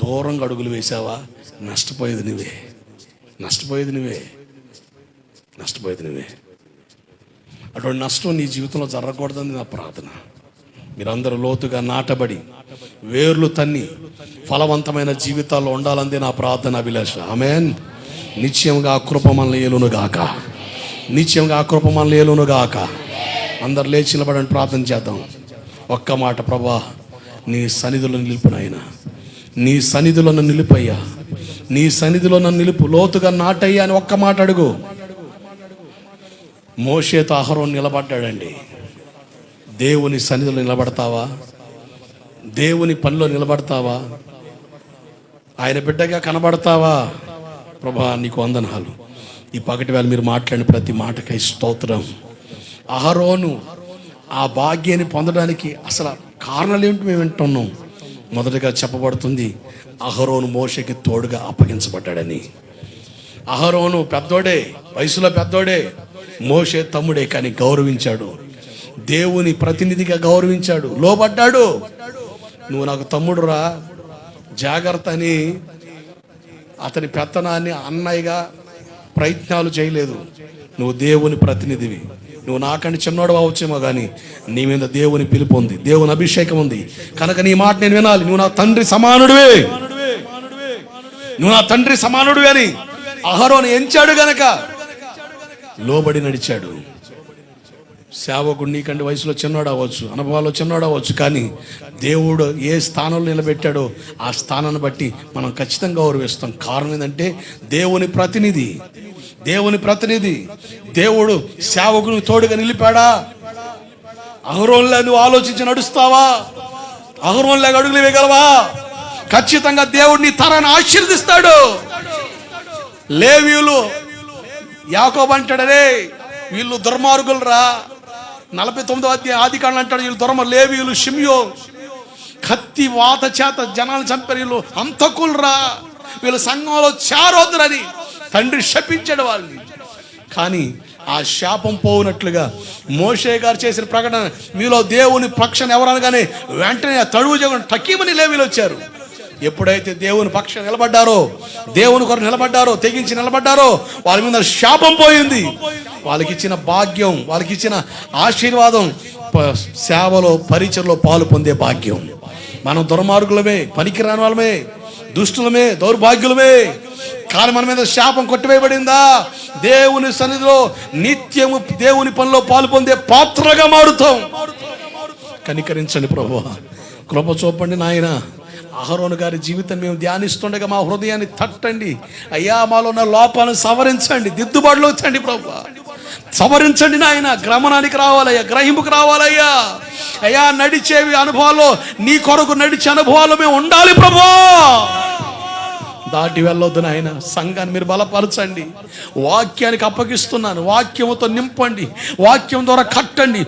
దూరంగా అడుగులు వేసావా? నష్టపోయేది నువ్వే. అటువంటి నష్టం నీ జీవితంలో జరగకూడదని నా ప్రార్థన. మీరందరూ లోతుగా నాటబడి వేర్లు తన్ని ఫలవంతమైన జీవితాల్లో ఉండాలందే నా ప్రార్థన, అభిలాష. ఆమేన్. నిత్యంగా కృప మనల్ని ఏలునుగాక. అందరు లేచి నిలబడండి, ప్రార్థన చేద్దాం. ఒక్క మాట, ప్రభా నీ సన్నిధిలో నిలుపు నాయనా, నీ సన్నిధిలో నన్ను నిలుపయ్యా, నీ సన్నిధిలో నన్ను నిలుపు, లోతుగా నాటయ్యా అని ఒక్క మాట అడుగు. మోషేతో అహరోను నిలబడ్డాడండి. దేవుని సన్నిధిలో నిలబడతావా? దేవుని పనిలో నిలబడతావా? ఆయన బిడ్డగా కనబడతావా? ప్రభా నీకు వందనాలు. ఈ పగటి వేళ మీరు మాట్లాడిన ప్రతి మాటకై స్తోత్రం. అహరోను ఆ భాగ్యాన్ని పొందడానికి అసలు కారణాలు ఏమిటి మేము వింటున్నాం. మొదటగా చెప్పబడుతుంది, అహరోను మోషేకి తోడుగా అప్పగించబడ్డాడని. అహరోను పెద్దోడే, వయసులో పెద్దోడే, మోషే తమ్ముడే, కానీ గౌరవించాడు. దేవుని ప్రతినిధిగా గౌరవించాడు, లోబడ్డాడు. నువ్వు నాకు తమ్ముడురా, జాగ్రత్త అని అతని పెత్తనాన్ని అన్నయ్యగా ప్రయత్నాలు చేయలేదు. నువ్వు దేవుని ప్రతినిధివి. నువ్వు నాకంటే చిన్నోడు అవచ్చేమో, కానీ నీ మీద దేవుని పిలుపు ఉంది, దేవుని అభిషేకం ఉంది. కనుక నీ మాట నేను వినాలి. నువ్వు నా తండ్రి సమానుడివి అని అహరోను ఎంచాడు. గనక లోబడి నడిచాడు. సేవకుడు నీకంటే వయసులో చిన్నోడు అవ్వచ్చు, అనుభవాల్లో చిన్నోడు అవ్వచ్చు, కానీ దేవుడు ఏ స్థానంలో నిలబెట్టాడో ఆ స్థానాన్ని బట్టి మనం ఖచ్చితంగా గౌరవిస్తాం. కారణం ఏంటంటే దేవుని ప్రతినిధి. దేవుడు సేవకుని తోడుగా నిలిపాడా? అహరోనులా నువ్వు ఆలోచించి నడుస్తావా? అహరోనులాగా అడుగులు వేయగలవా? ఖచ్చితంగా దేవుడు నీ తరాన్ని ఆశీర్వదిస్తాడు. లేవీయులు యాకోబు అంటాడరే, వీళ్ళు దుర్మార్గులు రా. 49వ అధ్యాయం ఆదికాండం అంటాడు, వీళ్ళు లేవీయులు షిమ్యో కత్తి వాత చేత జనాలు చంపారు, వీళ్ళు హంతకులు రా, వీళ్ళు సంఘంలో చేరొద్దురని తండ్రి శపించాడు వాళ్ళని. కానీ ఆ శాపం పోవునట్లుగా మోషే గారు చేసిన ప్రకటన, మీలో దేవుని పక్షాన ఎవరనగానే వెంటనే తడువు చేయకుండా టకీమని లేవీలు వచ్చారు. ఎప్పుడైతే దేవుని పక్షం నిలబడ్డారో, దేవుని కొరకు నిలబడ్డారో, తెగించి నిలబడ్డారో, వాళ్ళ మీద శాపం పోయింది. వాళ్ళకి ఇచ్చిన భాగ్యం, వాళ్ళకి ఇచ్చిన ఆశీర్వాదం, సేవలో పరిచయలో పాలు పొందే భాగ్యం. మనం దుర్మార్గులమే, పనికిరాని వాళ్ళమే, దుష్టులమే, దౌర్భాగ్యులమే, కానీ మన మీద శాపం కొట్టివేయబడిందా? దేవుని సన్నిధిలో నిత్యము దేవుని పనిలో పాలు పొందే పాత్రగా మారుతాం. కనికరించండి ప్రభువా, కృప చూపండి నాయన. అహరోను గారి జీవితం మేము ధ్యానిస్తుండగా మా హృదయాన్ని తట్టండి అయ్యా, మాలో ఉన్న లోపాలను సవరించండి, దిద్దుబాటులో వచ్చండి ప్రభువా, సవరించండి నాయన. గ్రమణానికి రావాలయ్యా, గ్రహింపుకు రావాలయ్యా. అయ్యా, నడిచేవి అనుభవాల్లో నీ కొరకు నడిచే అనుభవాలు మేము ఉండాలి ప్రభువా. దాటి వెళ్ళొద్దు నాయన. సంఘాన్ని మీరు బలపరచండి, వాక్యానికి అప్పగిస్తున్నాను. వాక్యముతో నింపండి, వాక్యం ద్వారా కట్టండి.